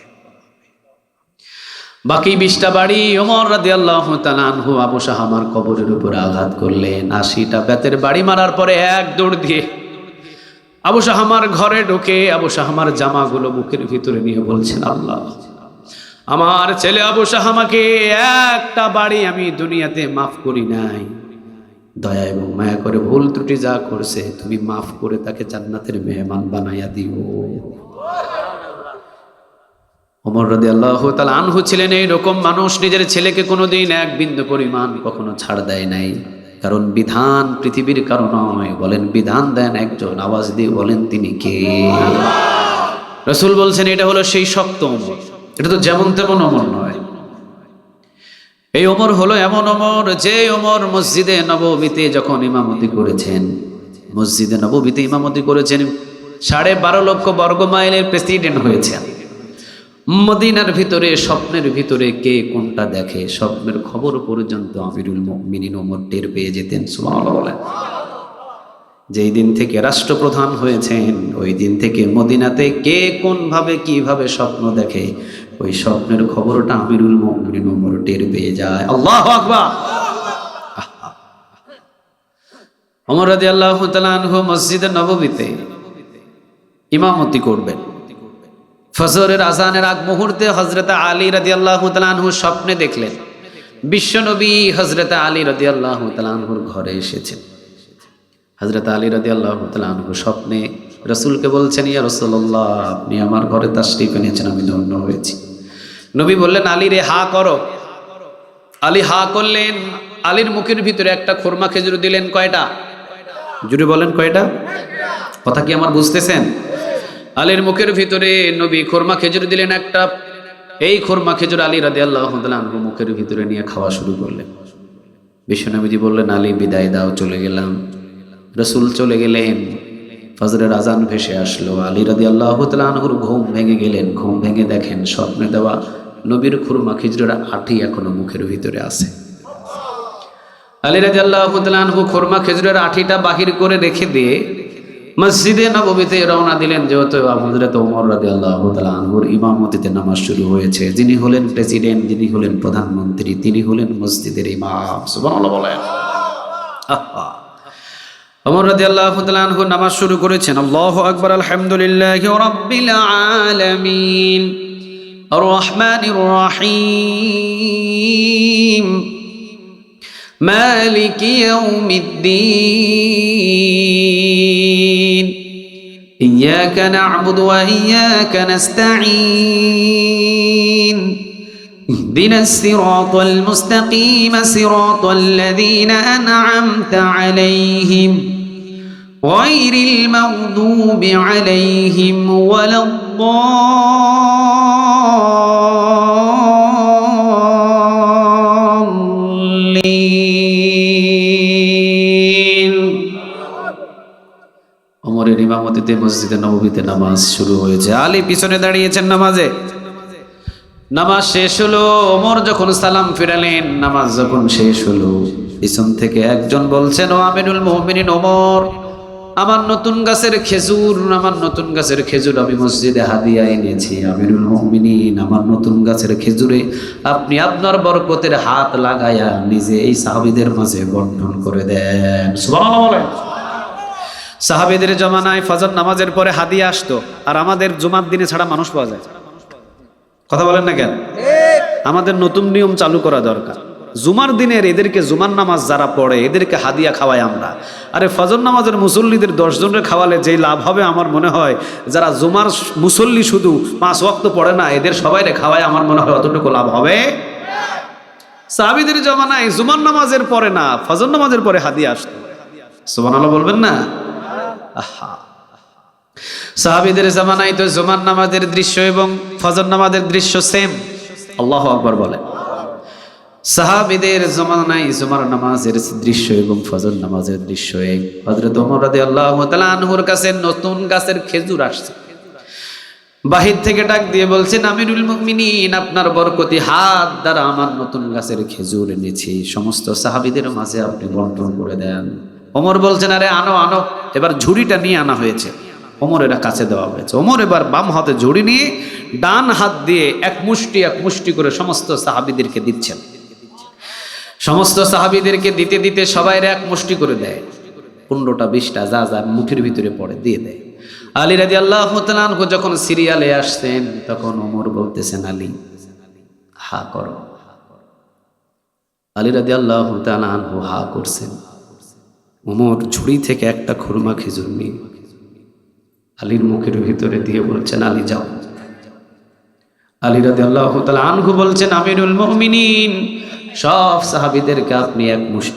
[SPEAKER 1] বাকি 20টা বাড়ি ওমর রাদিয়াল্লাহু তাআলা আনহু আবু শাহামার কবরের উপরে আঘাত করলেন। 80টা বেতের বাড়ি মারার পরে এক দৌড় দিয়ে আবু শাহামার ঘরে ঢুকে আবু শাহামার জামাগুলো বুকের ভিতরে নিয়ে বলছেন, আল্লাহ, আমার ছেলে আবু শাহামাকে একটা বাড়ি আমি দুনিয়াতে মাফ করি নাই, দয়া এবং মায়া করে ভুল ত্রুটি যা করছে তুমি মাফ করে তাকে জান্নাতের মেহমান বানাইয়া দিও। ওমর রাদিয়াল্লাহু তাআলা আনহু ছিলেন এইরকম মানুষ, নিজের ছেলেকে কোনোদিন এক বিন্দু পরিমাণ কখনো ছাড় দেয় নাই। কারণ বিধান পৃথিবীর কারো নয়, বলেন বিধান দেন একজন, আওয়াজ দিয়ে বলেন তিনি কে? রাসূল বলছেন এটা হলো সেই শক্ত ওমর, এটা তো যেমন তেমন ওমর নয়। এই ওমর হলো এমন ওমর যে ওমর মসজিদে নববীতে যখন ইমামতি করেছেন, মসজিদে নববীতে ইমামতি করেছেন, 12.5 লক্ষ বর্গ মাইলের প্রেসিডেন্ট হয়েছেন। মদিনার ভিতরে স্বপ্নের ভিতরে কে কোনটা দেখে স্বপ্নের খবর পর্যন্ত আমিরুল মুমিনিন ওমর টের পেয়ে যেতেন। সুবহানাল্লাহ বলেন। যেই দিন থেকে রাষ্ট্রপ্রধান হয়েছেন ওই দিন থেকে মদিনাতে কে কোন ভাবে কিভাবে স্বপ্ন দেখে ওই স্বপ্নের খবরটা আমিরুল মুমিনিন ওমর টের পেয়ে যায়। আল্লাহু আকবার। ওমর রাদিয়াল্লাহু তাআলা আনহু মসজিদে নববীতে ইমামতি করবেন। ফজরের আজানের আগ মুহূর্তে হযরত আলী রাদিয়াল্লাহু তাআলা আনহু স্বপ্নে দেখলেন বিশ্বনবী হযরত আলী রাদিয়াল্লাহু তাআলা আনহুর ঘরে এসেছেন। হযরত আলী রাদিয়াল্লাহু তাআলা আনহু স্বপ্নে রাসূলকে বলছেন, ইয়া রাসূলুল্লাহ, আপনি আমার ঘরে তাশরীফ এনেছেন, আমি ধন্য হয়েছি। নবী বললেন, আলী রে হা করো। আলী হা করলেন। আলীর মুখের ভিতরে একটা খুরমা খেজুর দিলেন। কয়টা? জুড়ে বলেন কয়টা? কথা কি আমার বুঝতেছেন? আলীর মুখের ভিতরে নবী খুরমা খেজুর দিলেন একটা। এই খুরমা খেজুর আলী রাদিয়াল্লাহু তাআলা আনহু মুখের ভিতরে নিয়ে খাওয়া শুরু করলেন। বিশ্বনবীজি বললেন, আলী বিদায় দাও, চলে গেলাম। রাসূল চলে গেলেন। ফজরের আজান ভেসে আসলো। আলী রাদিয়াল্লাহু তাআলা আনহুর ঘুম ভেঙে গেলেন। ঘুম ভেঙে দেখেন স্বপ্নে দেওয়া নবীর খুরমা খেজুরের আঁটি এখনো মুখের ভিতরে আছে। আলী রাদিয়াল্লাহু তাআলা আনহু খুরমা খেজুরের আঁটিটা বাহির করে রেখে দিয়ে মসজিদে নববীতে রওনা দিলেন। যেহেতু হযরত ওমর রাদিয়াল্লাহু তাআলা আনহুর ইমামতিতে নামাজ শুরু হয়েছে। যিনি হলেন প্রেসিডেন্ট, যিনি হলেন প্রধানমন্ত্রী, তিনি হলেন মসজিদের ইমাম। সুবহানাল্লাহ বলেন। ওমর রাদিয়াল্লাহু তাআলা আনহু নামাজ শুরু করেছেন। আল্লাহু আকবার, আলহামদুলিল্লাহি রাব্বিল আলামিন, আর রহমানির রহিম, মালিকি ইয়াউমিদ্দিন, ইয়্যাকা না'বুদু ওয়া ইয়্যাকা নাস্তাঈন, ইহদিনাস সিরাতাল মুস্তাকিম, সিরাতাল লাযীনা আন'আমতা আলাইহিম গায়রিল মাগদুবি আলাইহিম ওয়ালাদ-দাল্লিন। ওমরের ইমামতিতে মসজিদে নববীতে নামাজ শুরু হয়েছে। আলী পিছনে দাঁড়িয়েছেন নামাজে। নামাজ শেষ হলো। ওমর যখন সালাম ফিরালেন, নামাজ যখন শেষ হলো, পিছন থেকে একজন বলছেন, ও আমিরুল মুমিনিন ওমর, আমার নতুন গাছের খেজুর, আমার নতুন গাছের খেজুর আমি মসজিদে হাদিয়া এনেছি। আমিরুল মুমিনিন, আমার নতুন গাছের খেজুরে আপনি আপনার বরকতের হাত লাগায়া নিজে এই সাহাবীদের মাঝে বন্টন করে দেন। সুবহানাল্লাহ বলেন। সাহাবীদের জমানায় ফজর নামাজের পরে হাদিয়া আসতো, আর আমাদের জুমার দিনে ছাড়া মানুষ পাওয়া যায়। কথা বলেন না কেন? আমাদের নতুন নিয়ম চালু করা দরকার। জুমার দিনের এদেরকে, জুমার নামাজ যারা পড়ে এদেরকে হাদিয়া খাওয়াই আমরা। আরে ফজর নামাজের মুসল্লিদের 10 জনের খাওয়ালে যেই লাভ হবে আমার মনে হয় যারা জুমার মুসল্লি শুধু 5 ওয়াক্ত পড়ে না এদের সবাইরে খাওয়ায় আমার মনে হয় অতটুকু লাভ হবে। সাহাবীদের জমানায় জুমার নামাজের পরে না, ফজর নামাজের পরে হাদিয়া আসতো। সুবহানাল্লাহ বলবেন না? আহা, সাহাবীদের জামানায় তো জুমার নামাজের দৃশ্য এবং ফজর নামাজের দৃশ্য সেম। আল্লাহু আকবার বলে। সাহাবীদের জামানায় জুমার নামাজের দৃশ্য এবং ফজর নামাজের দৃশ্য এক। হযরত ওমর রাদিয়াল্লাহু তাআলা আনহুর কাছে নতুন গাছের খেজুর আসছে। বাহির থেকে ডাক দিয়ে বলছেন, আমিরুল মুমিনিন, আপনার বরকতি হাত দ্বারা আমার নতুন গাছের খেজুর এনেছি, সমস্ত সাহাবীদের মাঝে আপনি বন্টন করে দেন। ওমর বলছেন, আরে আনো আনো। এবার ঝুড়িটা নিয়ে আনা হয়েছে। ওমর এরা কাছে দেওয়া হয়েছে। ওমর এবার বাম হাতে ঝুড়ি নিয়ে ডান হাত দিয়ে এক মুষ্টি করে সমস্ত সাহাবীদেরকে দিচ্ছেন। সমস্ত সাহাবীদেরকে দিতে দিতে সবাইরে এক মুষ্টি করে দেয়। 15টা 20টা যা যা মুঠির ভিতরে পড়ে দিয়ে দেয়। আলী রাদিয়াল্লাহু তাআলা আনহু যখন সিরিয়ালে আসছেন তখন ওমর বলতেছেন, আলী হা করো। আলী রাদিয়াল্লাহু তাআলা আনহু হা করছেন। ওমর ঝুড়ি থেকে একটা খুরমা খেজুর নিয়ে আলীর মুখের ভিতরে দিয়ে বলছেন, আলী যাও। আলী রাদিয়াল্লাহু তাআলা আনহু বলছেন, আমিরুল মুমিনিন, সব সাহাবীদেরকে আপনি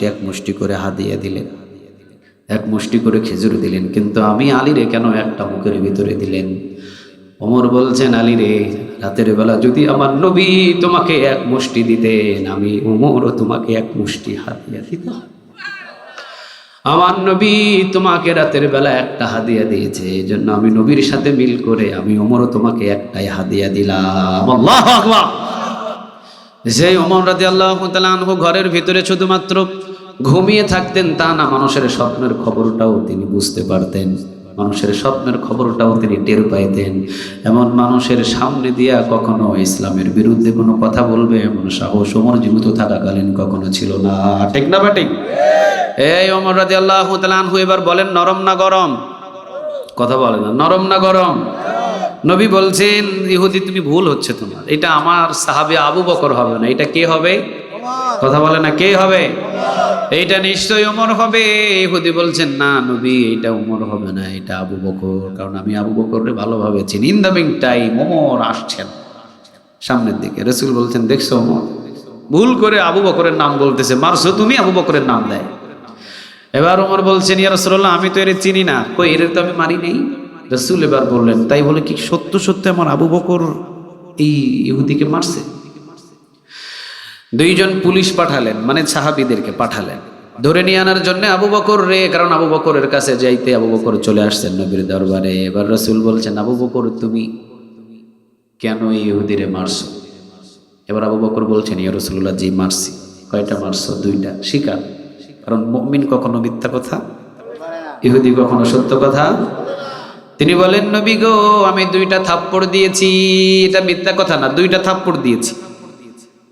[SPEAKER 1] এক মুষ্টি করে হাদিয়া দিলেন, এক মুষ্টি করে খেজুর দিলেন, কিন্তু আমি আলীরে কেন একটা মুখের ভিতরে দিলেন? ওমর বলছেন, আলী রে, রাতের বেলা যদি আমার নবী তোমাকে এক মুষ্টি দিতেন, আমি ওমরও তোমাকে এক মুষ্টি হাদিয়া দিতাম। আমার নবী তোমাকে রাতের বেলা একটা হাদিয়া দিয়েছে, এই জন্য আমি নবীর সাথে মিল করে আমি ওমরও তোমাকে একটাই হাদিয়া দিলাম। আল্লাহু আকবার। সেই ওমর রাদিয়াল্লাহু তাআলা আনহু ঘরের ভিতরে শুধুমাত্র ঘুমিয়ে থাকতেন তা না, মানুষের স্বপ্নের খবরটাও তিনি বুঝতে পারতেন, মানুষের স্বপ্নের খবরটাও তিনি টের পাইতেন। এমন মানুষের সামনে দিয়া কখনো ইসলামের বিরুদ্ধে কোনো কথা বলবে এমন সাহস ওমর জীবিত থাকাকালীন কখনো ছিল না। ঠিক না বেঠিক? এই ওমর রাদিয়াল্লাহু তাআলা আনহু এবার বলেন, নরম না গরম? কথা বলে না, নরম না গরম? নবী বলছেন, ইহুদি তুমি ভুল হচ্ছে তোমার, এটা আমার সাহাবী আবু বকর হবে না, এটা কে হবে? কথা বলে না, কে হবে? এইটা নিশ্চয়ই ওমর হবে। ইহুদি বলছেন, না নবী, এটা ওমর হবে না, এটা আবু বকর, কারণ আমি আবু বকরকে ভালোভাবে চিনি। In the meantime Omar আসছেন সামনের দিকে। রাসূল বলছেন, দেখছো ওমর ভুল করে আবু বকরের নাম বলতেছে, মারছো তুমি, আবু বকরের নাম দেয়। এবার ওমর বলছেন, ইয়া রাসূলুল্লাহ, আমি তো এর চিনি না। কই, এর তো আমি মারি নেই। রাসূল এবার বললেন, তাই বলে কি সত্য সত্য আমার আবু বকর এই ইহুদিকে মারছে? দুইজন পুলিশ পাঠালেন, মানে সাহাবীদেরকে পাঠালেন ধরে নিয়ে আনার জন্য আবু বকর রে, কারণ আবু বকরের কাছে যাইতে আবু বকর চলে আসছেন নবীর দরবারে। এবার রাসূল বলছেন, আবু বকর তুমি কেন ইহুদিরে মারছো? এবার আবু বকর বলছেন, ইয়া রাসূলুল্লাহ, জি মারছি। কয়টা মারছো? দুইটা। স্বীকার, কারণ মুমিন কখনো মিথ্যা কথা, ইহুদি কখনো সত্য কথা। তিনি বলেন, নবী গো, আমি দুইটা থাপ্পড় দিয়েছি, এটা মিথ্যা কথা না, দুইটা থাপ্পড় দিয়েছি,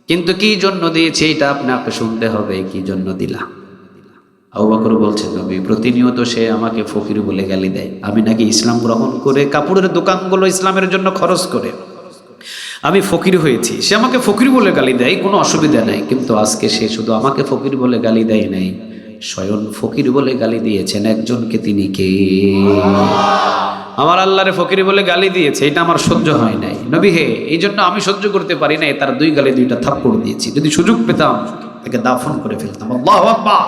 [SPEAKER 1] কিন্তু কি জন্য দিয়েছি এটা আপনাকে শুনতে হবে, কি জন্য দিলা? আবু বকর বলছেন, নবী প্রতিনিয়ত সে আমাকে ফকির বলে গালি দেয়, আমি নাকি ইসলাম গ্রহণ করে কাপড়ের দোকানগুলো ইসলামের জন্য খরচ করে আমি ফকির হয়েছি, সে আমাকে ফকির বলে গালি দেয়, কোনো অসুবিধা নাই, কিন্তু আজকে সে শুধু আমাকে ফকির বলে গালি দেয় নাই, স্বয়ং ফকির বলে গালি দিয়েছেন একজনকে। তিনি কে? আমার আল্লাহরে ফকির বলে গালি দিয়েছে, এটা আমার সহ্য হয় নাই নবী হে, এই জন্য আমি সহ্য করতে পারি নাই, তার দুই গালে দুইটা থাপ্পড় দিয়েছি, যদি সুযোগ পেতাম তাকে দাফন করে ফেলতাম। আল্লাহু আকবার।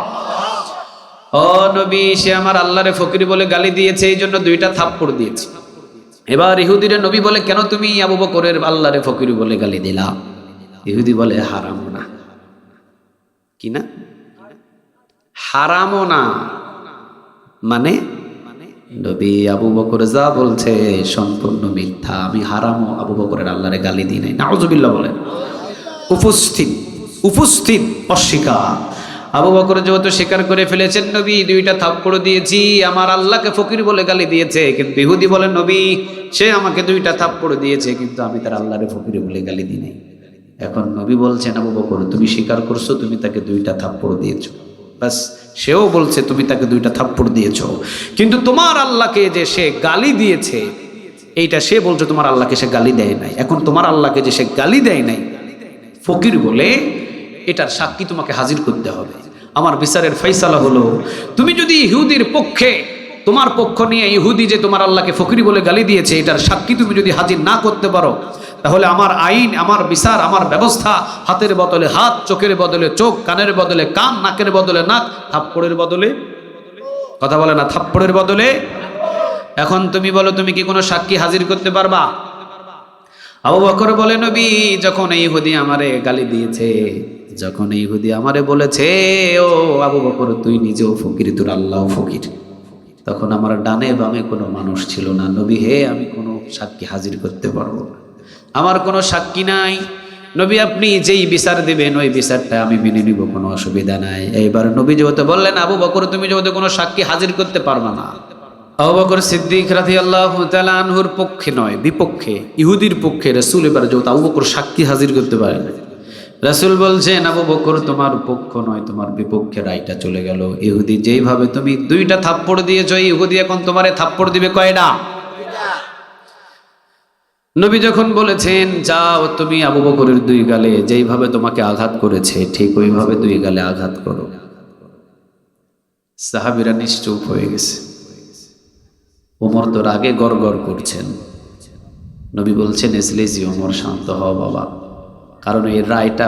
[SPEAKER 1] ও নবী, সে আমার আল্লাহরে ফকির বলে গালি দিয়েছে, এই জন্য দুইটা থাপ্পড় দিয়েছি। এবার ইহুদিরে নবী বলে, কেন তুমি আবু বকরের আল্লাহরে ফকির বলে গালি দিলা? ইহুদি বলে, হারামও না। কি না? হারামও না মানে নবী আবু বকর যা বলছে সম্পূর্ণ মিথ্যা, আমি হারামও আবু বকরের আল্লাহরে গালি দিই নাই। নাউজুবিল্লাহ বলেন। উপস্থিত অস্বীকার। আবু বকর যেহেতু স্বীকার করে ফেলেছেন, নবী দুইটা থাপ্পড় দিয়েছি, আমার আল্লাহকে ফকির বলে গালি দিয়েছে, কিন্তু ইহুদি বলেন, নবী সে আমাকে দুইটা থাপ্পড় দিয়েছে, কিন্তু আমি তার আল্লাহরে ফকির বলে গালি দিই নাই। এখন নবী বলছেন, আবু বকর তুমি স্বীকার করছো, তুমি তাকে দুইটা থাপ্পড় দিয়েছো, বাস। সেও বলছে তুমি তাকে দুইটা থাপ্পড় দিয়েছো, কিন্তু তোমার আল্লাহকে যে সে গালি দিয়েছে, এইটা সে বলছে তোমার আল্লাহকে সে গালি দেয় নাই। এখন তোমার আল্লাহকে যে সে গালি দেয় নাই ফকির বলে, এটার সাক্ষী তোমাকে হাজির করতে হবে। আমার বিচারের ফয়সালা হলো, তুমি যদি ইহুদির পক্ষে, তোমার পক্ষ নিয়ে ইহুদি যে তোমার আল্লাহকে ফকির বলে গালি দিয়েছে, এটার সাক্ষী তুমি যদি হাজির না করতে পারো, তাহলে আমার আইন, আমার বিচার, আমার ব্যবস্থা হাতের বদলে হাত, চোখের বদলে চোখ, কানের বদলে কান, নাকের বদলে নাক, থাপ্পড়ের বদলে, কথা বলে না, থাপ্পড়ের বদলে। এখন তুমি বলো, তুমি কি কোনো সাক্ষী হাজির করতে পারবা? আবু বকর বলে, নবী যখন এই ইহুদি আমারে গালি দিয়েছে, যখন এই ইহুদি আমারে বলেছে, ও আবু বকর তুই নিজেও ফকির, তোর আল্লাহও ফকির, তখন আমার ডানে বামে কোনো মানুষ ছিল না। নবী হে, আমি কোনো সাক্ষী হাজির করতে পারবো না, আমার কোনো সাক্ষী নাই। নবী আপনি যেই বিচার দিবেন ওই বিচারটা আমি মেনে নিব, কোনো অসুবিধা নাই। এইবার নবী যেহেতু বললেন, আবু বকর তুমি যেহেতু কোনো সাক্ষী হাজির করতে পারবা না, আবু বকর সিদ্দিক রাদিয়াল্লাহু তাআলা আনহুর পক্ষে নয়, বিপক্ষে, ইহুদির পক্ষে রাসূল এবার যেহেতু আবু বকর সাক্ষী হাজির করতে পারে না, রাসূল বলছেন, আবু বকর তোমার পক্ষ নয়, তোমার বিপক্ষে রায়টা চলে গেল। ইহুদি যেইভাবে তুমি দুইটা থাপ্পড় দিয়েছো, ইহুদি এখন তোমারে থাপ্পড় দিবে কয়টা? নবী যখন বলেছেন যাও তুমি আবু বকরের দুই গালে যেইভাবে তোমাকে আঘাত করেছে ঠিক ওইভাবে দুই গালে আঘাত করো, সাহাবীরা নিশ্চুপ হয়ে গেছে। ওমর তো রাগে গড়গড় করছেন। নবী বলছেন ইসলিজি ওমর, শান্ত হও বাবা, কারণ এই রায়টা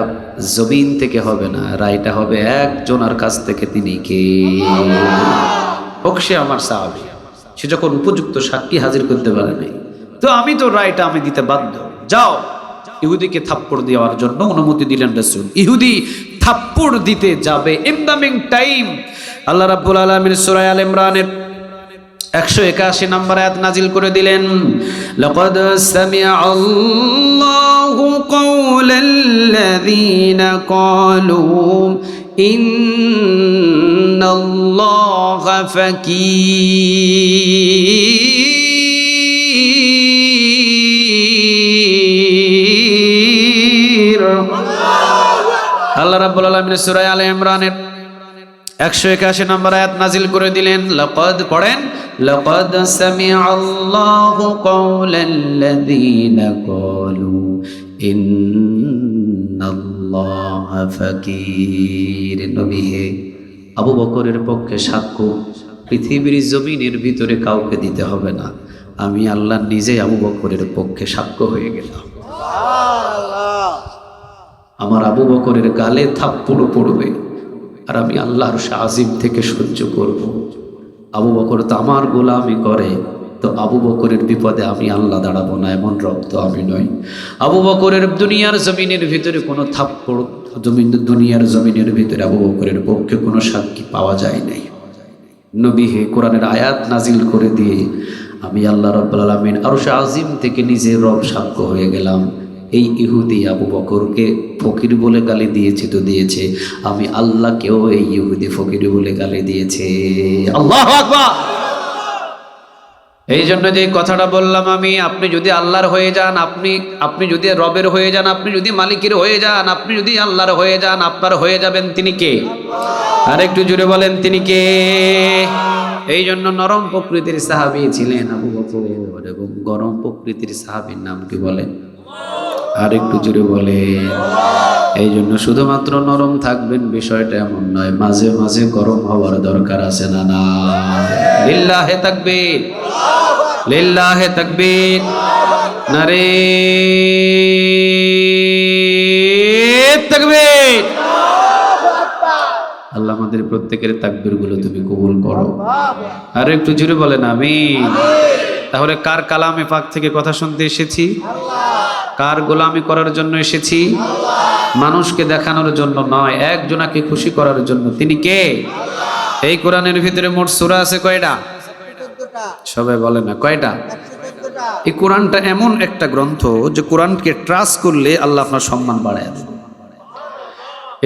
[SPEAKER 1] জমিন থেকে হবে না, রায়টা হবে একজনের কাছ থেকে। তিনি কে? হোক সে আমার সাহাবী, সে যখন উপযুক্ত সাক্ষী হাজির করতে পারে নাই, তো আমি তো রায়টা আমি দিতে বাধ্য। যাও, ইহুদিকে থাপ্পড় দেওয়ার জন্য অনুমতি দিলেন রাসূল। ইহুদি থাপ্পড় দিতে যাবে, ইন দ্য মিন টাইম আল্লাহ রাব্বুল আলামিন সূরা আল ইমরানের 181 নম্বর আয়াত নাজিল করে দিলেন, লাকাদ সামিআ আল্লাহু কাওলাল্লাযীনা ক্বালু ইন্নাল্লাহা ফাকীর। আল্লাহ রাব্বুল আলামিন সূরা আল ইমরানের 181 নম্বর আয়াত নাজিল করে দিলেন। লাকাদ পড়েন, লাকাদ সামিআ আল্লাহু কাওলাল্লাযীনা ক্বালু ইন্নাল্লাহা ফাকীর। নবী হে, আবু বকরের পক্ষে সাক্ষ্য পৃথিবীর জমিনের ভিতরে কাউকে দিতে হবে না, আমি আল্লাহ নিজে আবু বকরের পক্ষে সাক্ষ্য হয়ে গেলাম। আমার আবু বকরের গালে থাপ্পড় পড়বে আর আমি আল্লাহর শাহিদ থেকে সহ্য করব। আবু বকর তো আমার গোলামি করে, তো আবু বকরের বিপদে আমি আল্লাহ দাঁড়াবো না, এমন রব তো আমি নই। আবু বকরের দুনিয়ার জমিনের ভিতরে কোনো থাপ্পড়, দুনিয়ার জমিনের ভিতরে আবু বকরের পক্ষে কোনো সাক্ষী পাওয়া যায় নাই। নবী হে, কোরআনের আয়াত নাজিল করে দিয়ে আমি আল্লাহ রাব্বুল আলামিন আরশ আজিম থেকে নিজের রব সাক্ষ্য হয়ে গেলাম। এই ইহুদি আবু বকরকে ফকির বলে গালি দিয়েছে তো দিয়েছে, আমি আল্লাহকেও এই ইহুদি ফকির বলে গালি দিয়েছে। আল্লাহু আকবার। এই জন্য যে কথাটা বললাম আমি, আপনি যদি আল্লাহর হয়ে যান, আপনি যদি রবের হয়ে যান, আপনি যদি মালিকের হয়ে যান, আপনি যদি আল্লাহর হয়ে যান, আপনার হয়ে যাবেন তিনি কে? আর একটু জোরে বলেন, তিনি কে? এই জন্য নরম প্রকৃতির সাহাবী ছিলেন আবু বকর, এবং গরম প্রকৃতির সাহাবীর নাম কি বলেন? আর একটু জোরে বলে। এই জন্য শুধুমাত্র নরম থাকবেন বিষয়টা এমন নয়, মাঝে মাঝে গরম হওয়ার দরকার আছে না? না, লিল্লাহে তাকবীর, লিল্লাহে তাকবীর, নারে তাকবীর। আল্লাহ আমাদের প্রত্যেকের তাকবীর গুলো তুমি কবুল করো। আর একটু জোরে বলেন আমিন। তাহলে কার কালামে পাক থেকে কথা শুনতে এসেছি? কার গোলামি করার জন্য এসেছি? মানুষকে দেখানোর জন্য নয়, একজনাকে খুশি করার জন্য। তিনি কে? এই কোরআনের ভিতরে মোট সূরা আছে কয়টা? সবাই বলে না কয়টা? এই কোরআনটা এমন একটা গ্রন্থ যে কোরআনকে ট্রাস্ট করলে আল্লাহ আপনার সম্মান বাড়ায় দেন।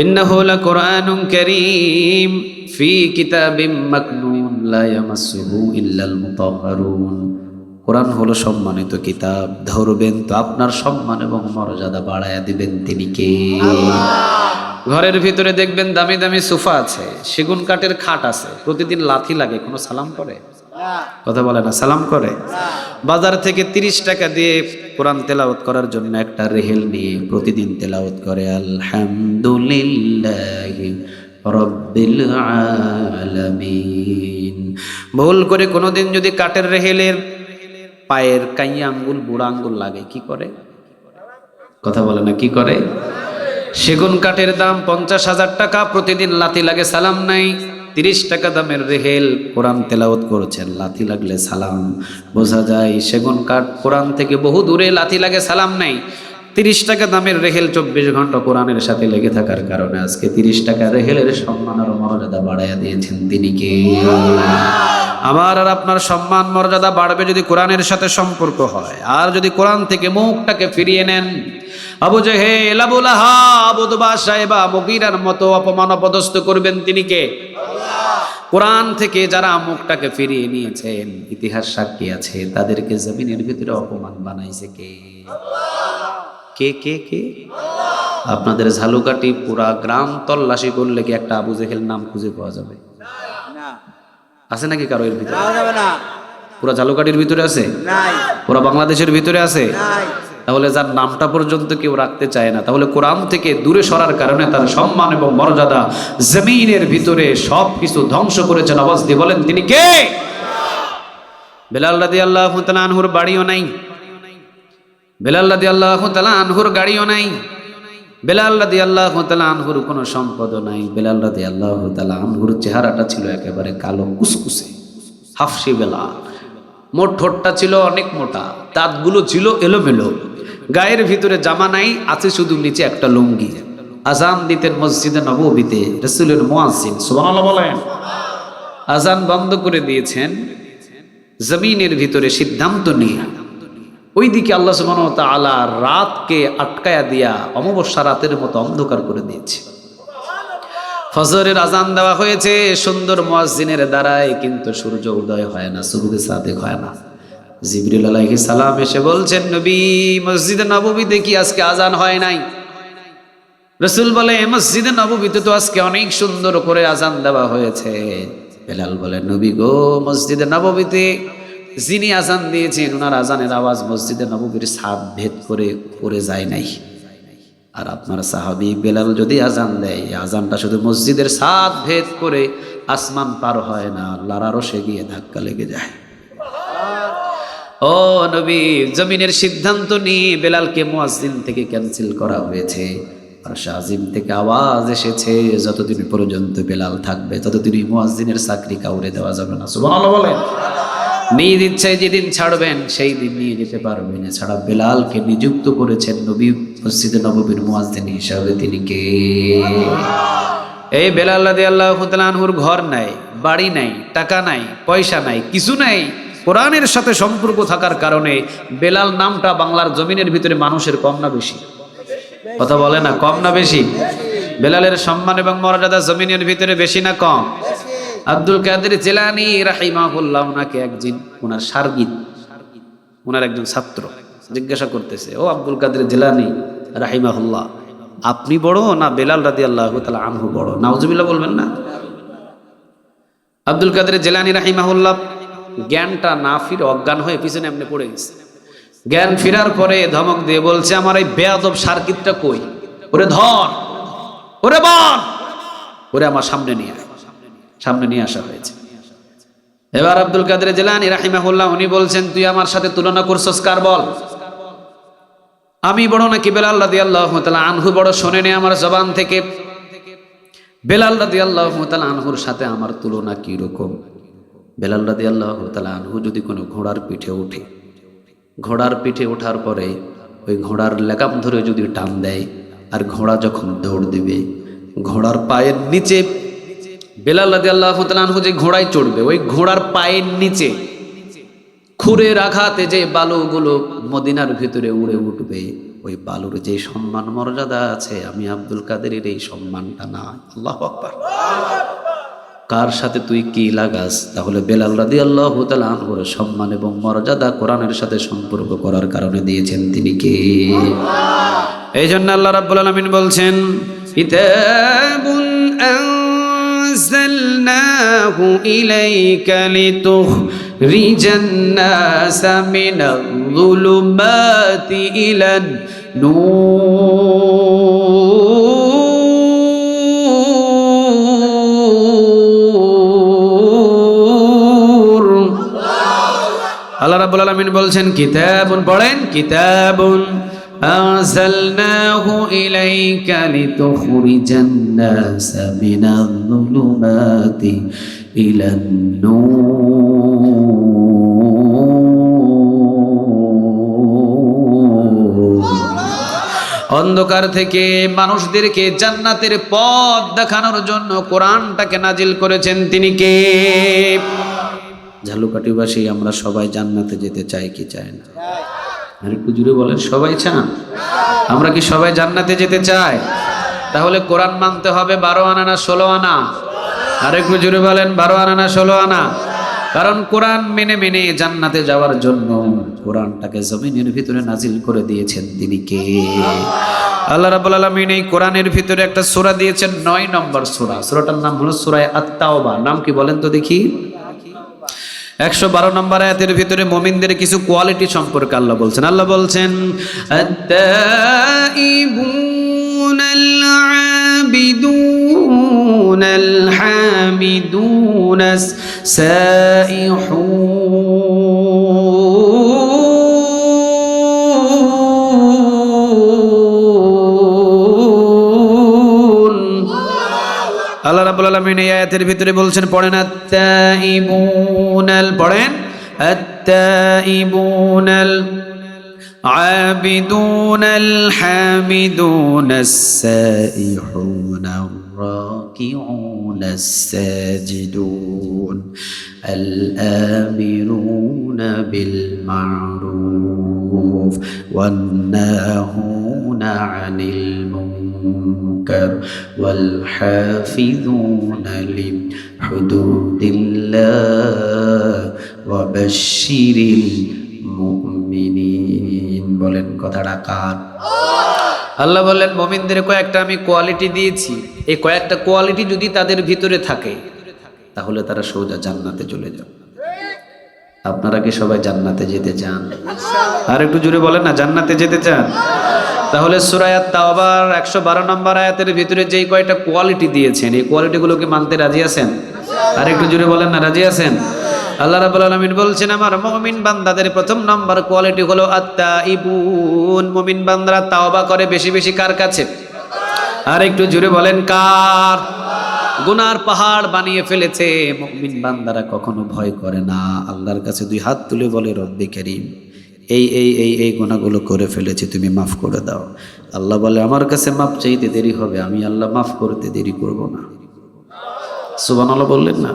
[SPEAKER 1] ইন্নাহু লাকুরআনুন কারীম ফি কিতাবিম মাকনুন লা ইয়ামাসসুহু ইল্লাল মুতাহহারুন। কোরআন হলো সম্মানিত কিতাব, ধরবেন তো আপনার সম্মান এবং মর্যাদা বাড়ায়া দিবেন তিনি কে? ঘরের ভিতরে দেখবেন দামি দামি সোফা আছে, সেগুন কাঠের খাট আছে, প্রতিদিন লাথি লাগে, কোনো সালাম করে? কথা বলে না, সালাম করে? বাজার থেকে 30 টাকা দিয়ে কোরআন তেলাওয়াত করার জন্য একটা রেহেল নিয়ে প্রতিদিন তেলাওয়াত করে আলহামদুলিল্লাহি রাব্বিল আলামিন। ভুল করে কোনোদিন যদি কাঠের রেহেলের পায়ের কাইয়া আঙ্গুল, বুড়া আঙ্গুল লাগে, কি করে? কথা বলে না, কি করে? সেগুন কাঠের দাম 50,000 টাকা, প্রতিদিন লাথি লাগে, সালাম নাই। 30 টাকা দামের রেহেল, কোরআন তেলাওয়াত করছেন, লাথি লাগলে সালাম। বোঝা যায় সেগুন কাঠ কোরআন থেকে বহু দূরে, লাথি লাগে, সালাম নাই। 30 টাকা দামের রেহেল 24 ঘন্টা কোরআনের সাথে লেগে থাকার কারণে আজকে 30 টাকা রেহেলের সম্মান আর মর্যাদা বাড়াইয়া দিয়েছেন তিনি কে? আমার আর আপনার সম্মান মর্যাদা বাড়বে যদি কোরআনের সাথে সম্পর্ক হয়। আর যদি কোরআন থেকে মুখটাকে ফিরিয়ে নেন, আবু জেহেল, আবু লাহাব, উতবা, সাইবা, মুগীরার মতো অপমান অপদস্থ করবেন তিনি কে? কোরআন থেকে যারা মুখটাকে ফিরিয়ে নিয়েছেন, ইতিহাস সাক্ষী আছে, তাদেরকে জমিনের ভিতরে অপমান বানাইছে কে? কে কে কে? আপনাদের ঝালুকাঠি পুরা গ্রাম তল্লাশি করলে কি একটা আবু জেহেল নাম খুঁজে পাওয়া যাবে? আছে নাকি কারো এর ভিতরে? পুরা ঝালকাঠির ভিতরে আছে, পুরা বাংলাদেশের ভিতরে আছে। তাহলে যার নামটা পর্যন্ত কেউ রাখতে চায় না, তাহলে কোরআন থেকে দূরে সরার কারণে তার সম্মান এবং মর্যাদা জমিনের ভিতরে সবকিছু ধ্বংস করেছেন। আওয়াজ দিয়ে বলেন তিনি কে? বেলাল রাদিয়াল্লাহু তাআলা আনহুর বাড়িও নাই, বেলাল রাদিয়াল্লাহু তাআলা আনহুর গাড়িও নাই, বেলাল রাদিয়াল্লাহু তাআলা আনহুর কোনো সম্পদও নাই। বেলাল রাদিয়াল্লাহু তাআলা আনহুর চেহারাটা ছিল একেবারে কালো কুসকুসে, হাফসি বেলাল। মোট ঠোঁটটা ছিল অনেক মোটা, দাঁতগুলো ছিল এলোমেলো, গায়ের ভিতরে জামা নাই, আছে শুধু নিচে একটা লুঙ্গি। আজান দিতেন মসজিদে নববীতে, রাসূলের মুয়াজ্জিন, সুবহানাল্লাহ বলেন। আজান বন্ধ করে দিয়েছেন, জমিনের ভিতরে সিদ্ধান্ত নিয়ে ওইদিকে আল্লাহ সুবহানাহু ওয়া তাআলা রাতকে আটকায়া দিয়া অমাবস্যা রাতের মতো অন্ধকার করে দিয়েছে। ফজরের আজান দেওয়া হয়েছে সুন্দর মুয়াজ্জিনের দ্বারায়, কিন্তু সূর্য উদয় হয় না, সুবহে সাদেক হয় না। জিবরিল আলাইহিস সালাম এসে বলছেন, নবী মসজিদে নববীতে কি আজকে আজান হয় নাই? রাসূল বলে, মসজিদে নববীতে তো আজকে অনেক সুন্দর করে আজান দেওয়া হয়েছে। বেলাল বলে, নবী গো, মসজিদে নববীতে যিনি আজান দিয়েছেন ওনার আজানের আওয়াজ মসজিদে নববীর ছাদ ভেদ করে পড়ে যায় নাই। আর আপনার সাহাবী বেলাল যদি আজান দেয়, আজানটা শুধু মসজিদের ছাদ ভেদ করে আসমান পার হয় না, আল্লাহর আরশে গিয়ে ধাক্কা লেগে যায়। ও নবী, জমিনের সিদ্ধান্ত নিয়ে বেলালকে মুয়াজ্জিন থেকে ক্যান্সেল করা হয়েছে। আর শাহজিম থেকে আওয়াজ এসেছে, যতদিন পর্যন্ত বেলাল থাকবে ততদিন মুয়াজ্জিনের চাকরি কাউরে দেওয়া যাবে না। সুবহানাল্লাহ বলেন। নিজ ইচ্ছায় যেদিন ছাড়বেন সেই দিন নিয়ে যেতে পারবেন। এছাড়া বেলালকে নিযুক্ত করেছেন নবী মসজিদে নববীর মুয়াজ্জিন হিসাবে। তিনি কে? এই বেলাল রাদিয়াল্লাহু তাআলা আনহুর ঘর নাই, বাড়ি নাই, টাকা নাই, পয়সা নাই, কিছু নাই। কোরআনের সাথে সম্পর্ক থাকার কারণে বেলাল নামটা বাংলার জমিনের ভিতরে মানুষের কম না বেশি? কথা বলে না, কম না বেশি? বেলালের সম্মান এবং মর্যাদা জমিনের ভিতরে বেশি না কম? আব্দুল কাদের জিলানী রাহিমাহুল্লাহ, ওনাকে একদিন ওনার শারগিদ, ওনার একজন ছাত্র জিজ্ঞাসা করতেছে, ও আব্দুল কাদের জিলানী রাহিমাহুল্লাহ, আপনি বড় না বেলাল রাদিয়াল্লাহু তাআলা আনহু বড়? নাউজুবিল্লাহ বলবেন না? আব্দুল কাদের জিলানী রাহিমাহুল্লাহ জ্ঞানটা না ফিরে অজ্ঞান হয়ে পিছনে এমনি পড়ে গেছে। জ্ঞান ফেরার পরে ধমক দিয়ে বলছে, আমার এই বেয়াদব শারগিদটা কই? ওরে ধর, ওরে বল, ওরে আমার সামনে নিয়ে আয়। সামনে নিয়ে আসা হয়েছে। এবার আব্দুল কাদের জিলানী রাহিমাহুল্লাহ উনি বলছেন, তুই আমার সাথে তুলনা করছস কার? বল, আমি বড় নাকি বেলাল রাদিয়াল্লাহু তাআলা আনহু বড়? শোনে নে আমার জবান থেকে, বেলাল রাদিয়াল্লাহু তাআলা আনহুর সাথে আমার তুলনা কি রকম? বেলাল রাদিয়াল্লাহু তাআলা আনহু যদি কোনো ঘোড়ার পিঠে ওঠে, ঘোড়ার পিঠে ওঠার পরে ওই ঘোড়ার লেগাম ধরে যদি টান দেয়, আর ঘোড়া যখন দৌড় দিবে, ঘোড়ার পায়ের নিচে বেলাল রাদিয়াল্লাহু তাআলা আনহু যে ঘোড়ায় চড়বে, ওই ঘোড়ার পায়ের নিচে খুরের আঘাতে যে বালুগুলো মদিনার ভিতরে উড়ে উঠবে, ওই বালুর যে সম্মান মর্যাদা আছে, আমি আব্দুল কাদেরের এই সম্মানটা না। আল্লাহু আকবার। কার সাথে তুই কি লাগাস? তাহলে বেলাল রাদিয়াল্লাহু তাআলা আনহুর সম্মান এবং মর্যাদা কোরআনের সাথে সম্পর্ক করার কারণে দিয়েছেন। তিনি কে? এই জন্য আল্লাহ রাব্বুল আলামিন বলছেন, কিতাবুন আনজালনাহু ইলাইকা লিতুখরিজান নাসা মিনাল যুলুমাতি ইলান নূর। আল্লাহ রাব্বুল আলামিন বলছেন, কিতাবুন, পড়েন, কিতাবুন আনজালনাহু ইলাইকা লিতুখরিজান নাসা মিনাল যুলুমাতি ইলান নূর। অন্ধকার থেকে মানুষদেরকে জান্নাতের পথ দেখানোর জন্য কোরআনটাকে নাজিল করেছেন। তিনি কে? ঝালকাঠিবাসী আমরা সবাই জান্নাতে যেতে চাই কি চাই না? আর একটু জুড়ে বলেন, সবাই চান? আমরা কি সবাই জান্নাতে যেতে চাই? তাহলে কোরআন মানতে হবে 12 আনা না 16 আনা? আর একটু জুড়ে বলেন, 12 আনা না 16 আনা? কারণ কোরআন মেনে মেনে জান্নাতে যাওয়ার জন্য কোরআনটাকে জমিনের ভিতরে নাজিল করে দিয়েছেন। তিনি কে? আল্লাহ রাব্বুল আলামিন এই কোরআনের ভিতরে একটা সূরা দিয়েছেন, 9 নম্বর সূরা। সূরাটার নাম হলো সূরা আত-তাওবা। নাম কি বলেন তো দেখি? 112 নম্বর আয়াতের ভিতরে মুমিনদের কিছু কোয়ালিটি সম্পর্কে আল্লাহ বলছেন। আল্লাহ বলছেন আত-তাইবুনাল আবিদুনাল হামিদুনাস সাইহুন। আল্লাহ রাব্বুল আলামিন এই আয়াতের ভিতরে বলছেন, পড়েন আত-তাইবুনাল, পড়েন আত-তাইবুনাল আবিদুনাল হামিদুনাস সাইহুনার রাকিউনাস সাজিদুন আল আমিরুনা বিল মারুফ ওয়ান নাহুনা আনিল মুনকার ওয়াল হাফিজুনা লিহুদুদিল্লাহ ওয়া বাশশিরিল মুমিনিন। বলেন কথাটা কার? আল্লাহ বলেন মুমিনদের কয়েকটা আমি কোয়ালিটি দিয়েছি, এই কয়েকটা কোয়ালিটি যদি তাদের ভিতরে থাকে তাহলে তারা সোজা জান্নাতে চলে যাবে। আপনারা কি সবাই জান্নাতে যেতে চান? আর একটু জোরে বলেন না, জান্নাতে যেতে চান? তাহলে সূরা আত-তাওবার 112 নম্বর আয়াতের ভিতরে যেই কয়টা কোয়ালিটি দিয়েছেন, এই কোয়ালিটিগুলোকে মানতে রাজি আছেন? আর একটু জোরে বলেন না, রাজি আছেন? আল্লাহ রাব্বুল আলামিন বলছেন আমার মুমিন বান্দাদের প্রথম নাম্বার কোয়ালিটি হলো আত-তাইবুন। মুমিন বান্দারা তাওবা করে বেশি বেশি। কার কাছে? আর একটু জোরে বলেন কার? গুনার পাহাড় বানিয়ে ফেলেছে মুমিন বান্দারা কখনো ভয় করে না, আল্লাহর কাছে দুই হাত তুলে বলে রব্বে কারীম এই এই এই এই গুনাহগুলো করে ফেলেছি, তুমি মাফ করে দাও। আল্লাহ বলে আমার কাছে মাফ চাইতে দেরি হবে, আমি আল্লাহ মাফ করতে দেরি করব না। সুবহানাল্লাহ বললেন না?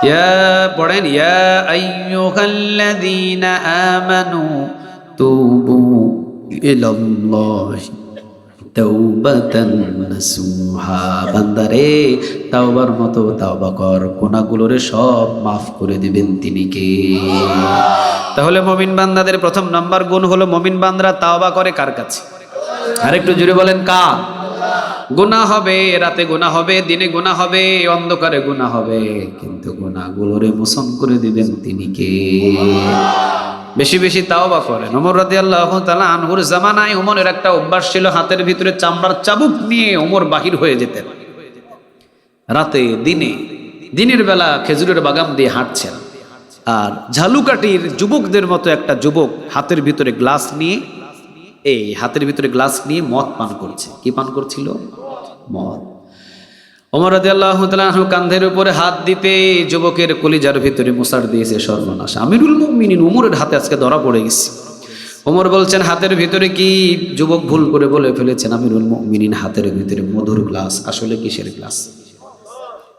[SPEAKER 1] ইয়া পড়েন ইয়া আইয়ুহাল্লাযীনা আমানু তুবু ইলাল্লাহি তাওবাতান নাসুহা। বান্দারে তাওবার মতো তাওবা কর, গুনাহগুলোরে সব মাফ করে দিবেন তিনি কে? তাহলে মুমিন বান্দাদের প্রথম নাম্বার গুণ হলো মুমিন বান্দারা তাওবা করে কার কাছে? আরেকটু জোরে বলেন কার? গুনাহ হবে, রাতে গুনাহ হবে, দিনে গুনাহ হবে, অন্ধকারে গুনাহ হবে, কিন্তু গুনাহগুলোরে মোচন করে দিবেন তিনি কে? বেশি বেশি তাওবা করেন। ওমর রাদিয়াল্লাহু তাআলা আনহুর জামানায় ওমরের একটা অভ্যাস ছিল, হাতের ভিতরে চামড়ার চাবুক নিয়ে ওমর বাহির হয়ে যেতেন রাতে, দিনে। দিনের বেলা খেজুরের বাগান দিয়ে হাঁটছেন, আর ঝালুকাটির যুবকদের মতো একটা যুবক হাতের ভিতরে গ্লাস নিয়ে, এই হাতের ভিতরে গ্লাস নিয়ে মদ পান করছে। কি পান করছিল? মদ। ওমর রাদিয়াল্লাহু তাআলা আনহু কাঁধের উপরে হাত দিতে যুবকের কলিজার ভিতরে মুসার দিয়েছে সর্বনাশ, আমিরুল মুমিনিন ওমরের হাতে আজকে ধরা পড়ে গেছে। ওমর বলছেন হাতের ভিতরে কি? যুবক ভুল করে বলে ফেলেছেন আমিরুল মুমিনিন হাতের ভিতরে মধুর গ্লাস। আসলে কিসের গ্লাস?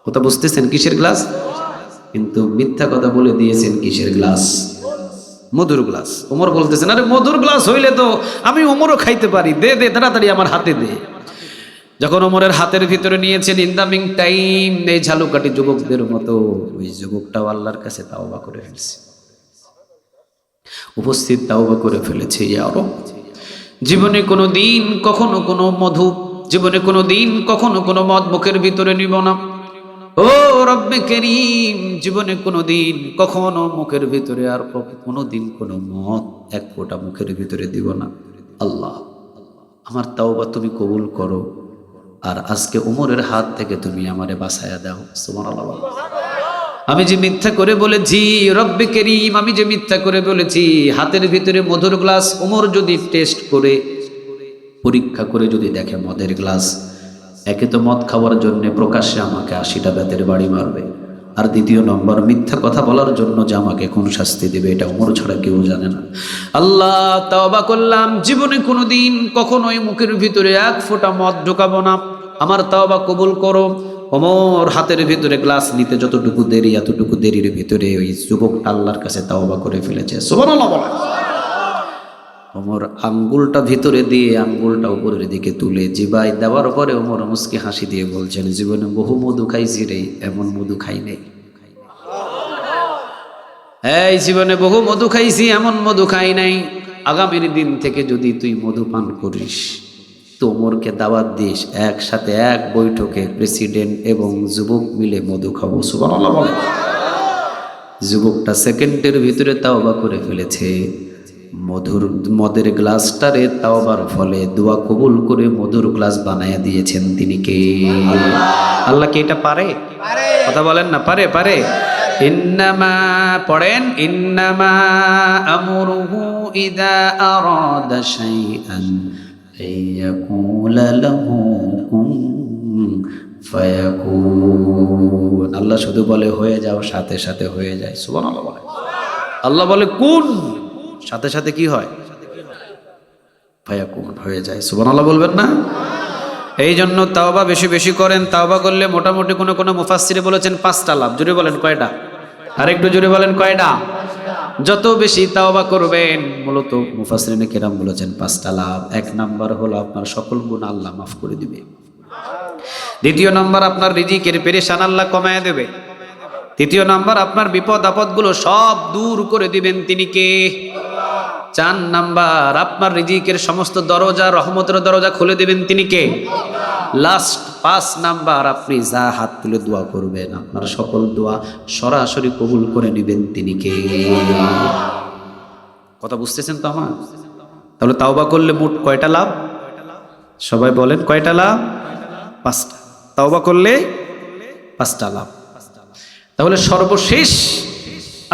[SPEAKER 1] কথা বুঝতেছেন? কিসের গ্লাস? কিন্তু মিথ্যা কথা বলে দিয়েছেন কিসের গ্লাস? মধুর গ্লাস। ওমর বলতেছেন আরে মধুর গ্লাস হইলে তো আমি ওমরও খাইতে পারি, দে দে তাড়াতাড়ি আমার হাতে দে। যখন ওমরের হাতের ভিতরে নিয়েছেন, ইন দা মিং টাইম এই ঝালুকাটি যুবকদের মতো ওই যুবকটাও আল্লাহর কাছে তাওবা করে ফেলছে, উপস্থিত তাওবা করে ফেলেছে। ইয়া রব, জীবনে কোনো দিন কখনো কোনো মধু, জীবনে কোনো দিন কখনো কোনো মদ মুখের ভিতরে নিব না। ও রব্বে কারীম, জীবনে কোনো দিন কখনো মুখের ভিতরে আর কোনো দিন কোনো মদ এক ফোঁটা মুখের ভিতরে দিব না। আল্লাহ আমার তাওবা তুমি কবুল করো, আর আজকে ওমরের হাত থেকে তুমি আমারে বাঁচায়া দাও। সুবহানাল্লাহ। আমি যে মিথ্যা করে বলেছি রব্বে কারীম, আমি যে মিথ্যা করে বলেছি হাতের ভিতরে মধুর গ্লাস, ওমর যদি টেস্ট করে পরীক্ষা করে যদি দেখে মদের গ্লাস, একে তো মদ খাওয়ার জন্য প্রকাশ্যে আমাকে 80টা বেতের বাড়ি মারবে, আর দ্বিতীয় নম্বর মিথ্যা কথা বলার জন্য যে আমাকে কোন শাস্তি দেবে এটা ওমর ছাড়া কেউ জানে না। আল্লাহ তাওবা করলাম, জীবনে কোনোদিন কখনোই মুখের ভিতরে এক ফোঁটা মদ ঢোকাবো না, আমার তাওবা কবুল করো। ওমর হাতের ভিতরে গ্লাস নিতে যতটুকু দেরি, এতটুকু দেরির ভিতরে ওই যুবক আল্লাহর কাছে তাওবা করে ফেলেছে। সুবহানাল্লাহ বলেন। ওমর আঙ্গুলটা ভিতরে দিয়ে আঙ্গুলটা উপরের দিকে তুলে জিবায় দেওয়ার পরে ওমর মুস্কি হাসি দিয়ে বলছেন জীবনে বহু মধু খাইছি রে, এমন মধু খাই নাই। এই জীবনে বহু মধু খাইছি, এমন মধু খাই নাই। আগামীর দিন থেকে যদি তুই মধু পান করিস তো ওমরকে দাওয়াত দিস, একসাথে এক বৈঠকে প্রেসিডেন্ট এবং যুবক মিলে মধু খাবো। সুবহানাল্লাহ বলেন। যুবকটা সেকেন্ডের ভিতরে তাওবা করে ফেলেছে। মদের গ্লাসটারে তাওবার ফলে দোয়া কবুল করে মধুর গ্লাস বানায়া দিয়েছেন তিনি কে? আল্লাহ কি এটা পারে? কথা বলেন না, পারে? পারে। ইন্নামা পড়েন, ইন্নামা আমরুহু ইযা আরাদা শাইআন আইয়াকুলা লাহু কুন ফায়াকুন। আল্লাহ শুধু বলে হয়ে যাও, সাথে সাথে হয়ে যায়। সুবহানাল্লাহ বলে। আল্লাহ বলে কুন, সাথে সাথে কি হয়? ফায়াকুন, হয়ে যায়। সুবহানাল্লাহ বলবেন না? এই জন্য তাওবা বেশি বেশি করেন। তাওবা করলে মোটামুটি কোনো মুফাসসিরে বলেছেন 5টা লাভ। জোরে বলেন কয়টা? আরেকটু জোরে বলেন কয়টা? যত বেশি তাওবা করবেন, মূলত মুফাসসিরিনে কেরাম বলেছেন 5টা লাভ। 1 নাম্বার হলো আপনার সকল গুনাহ আল্লাহ মাফ করে দিবে। দ্বিতীয় নাম্বার, আপনার রিজিকের পেরেশান আল্লাহ কমায় দেবে। তৃতীয় নাম্বার, আপনার বিপদ আপদগুলো সব দূর করে দিবেন তিনি কে? 4 নাম্বার, আপনার রিজিকের সমস্ত দরজা, রহমতের দরজা খুলে দিবেন তিনি কে? লাস্ট 5 নাম্বার, আপনি যা হাত তুলে দোয়া করবেন আপনার সকল দোয়া সরাসরি কবুল করে নেবেন তিনি কে? কথা বুঝতেছেন তো আমার? তাহলে তাওবা করলে মোট কয়টা লাভ? সবাই বলেন কয়টা লাভ? 5টা। তাওবা করলে 5টা লাভ। তাহলে সর্বশেষ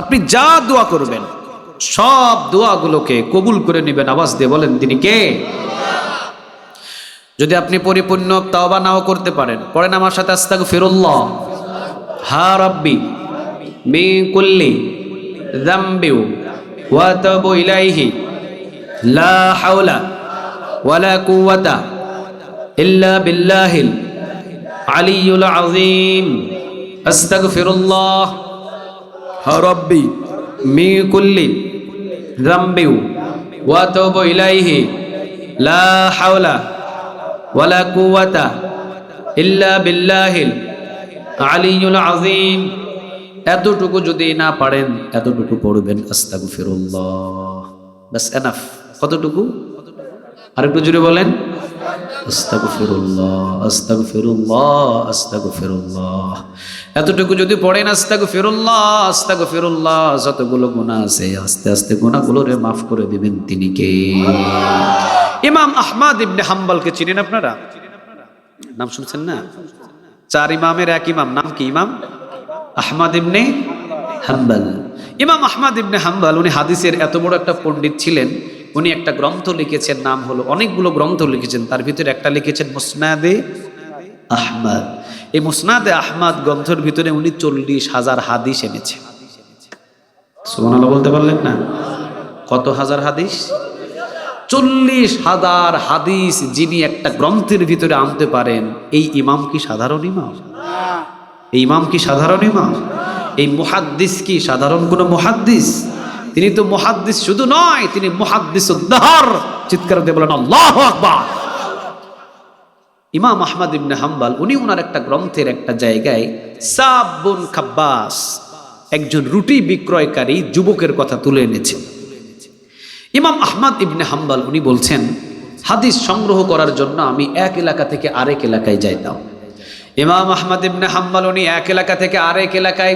[SPEAKER 1] আপনি যা দোয়া করবেন সব দোয়াগুলোকে কবুল করে নেবেন। আওয়াজ দিয়ে বলেন তিনি কে? যদি আপনি পরিপূর্ণ তাওবা নাও করতে পারেন, পড়েন আমার সাথে আস্তাগফিরুল্লাহ হা রাব্বি মিন কুল্লি যামবি ওয়া আতুবু ইলাইহি লা হাওলা ওয়ালা কুওয়াতা ইল্লা বিল্লাহিল আলিয়্যুল আযীম। আস্তাগফিরুল্লাহ হা রাব্বি মিন কুল্লি যামবি ওয়া আতুবু ইলাইহি লা হাওলা ওয়ালা কুওয়াতা ইল্লা বিল্লাহিল আলিয়্যুল আযীম। এতটুকু যদি না পারেন, এতটুকু পড়বেন আস্তাগফিরুল্লাহ, বাস এনাফ। কতটুকু? আরেকটু জোরে বলেন আস্তাগফিরুল্লাহ আস্তাগফিরুল্লাহ আস্তাগফিরুল্লাহ। এতটুকু যদি পড়েন আস্তাগফিরুল্লাহ আস্তাগফিরুল্লাহ, যতগুলো গুনাহ আছে আস্তে আস্তে গুনাহগুলোরে মাফ করে দিবেন তিনি কে? ইমাম আহমদ ইবনে হাম্বলকে চিনেন আপনারা? নাম শুনছেন না? 4 ইমামের এক ইমাম, নাম কি? ইমাম আহমদ ইবনে হাম্বল। ইমাম আহমদ ইবনে হাম্বল উনি হাদিসের এত বড় একটা পণ্ডিত ছিলেন। উনি একটা গ্রন্থ লিখেছেন, নাম হলো, অনেকগুলো গ্রন্থ লিখেছেন, তার ভিতরে একটা লিখেছেন মুসনাদে আহমদ। এই মুসনাদে আহমদ গ্রন্থের ভিতরে উনি 40,000 হাদিস এনেছেন। সুবহানাল্লাহ বলতে পারলেন না? কত হাজার হাদিস? 40,000 হাদিস যিনি একটা গ্রন্থের ভিতরে আনতে পারেন, এই ইমাম কি সাধারণ ইমাম? এই ইমাম কি সাধারণ ইমাম? এই মুহাদ্দিস কি সাধারণ কোন মুহাদ্দিস? তিনি তো মুহাদ্দিস শুধু নয়, তিনি মুহাদ্দিসুদ দাহর। চিৎকার দিয়ে বলেন আল্লাহু আকবার। ইমাম আহমদ ইবনে হাম্বল উনি ওনার একটা গ্রন্থের একটা জায়গায় সাবুন খাব্বাস, একজন রুটি বিক্রয়কারী যুবকের কথা তুলে এনেছেন। ইমাম আহমদ ইবনে হাম্বল উনি বলছেন, হাদিস সংগ্রহ করার জন্য আমি এক এলাকা থেকে আরেক এলাকায় যাইতাম। ইমাম আহমদ ইবনে হাম্বল উনি এক এলাকা থেকে আরেক এলাকায়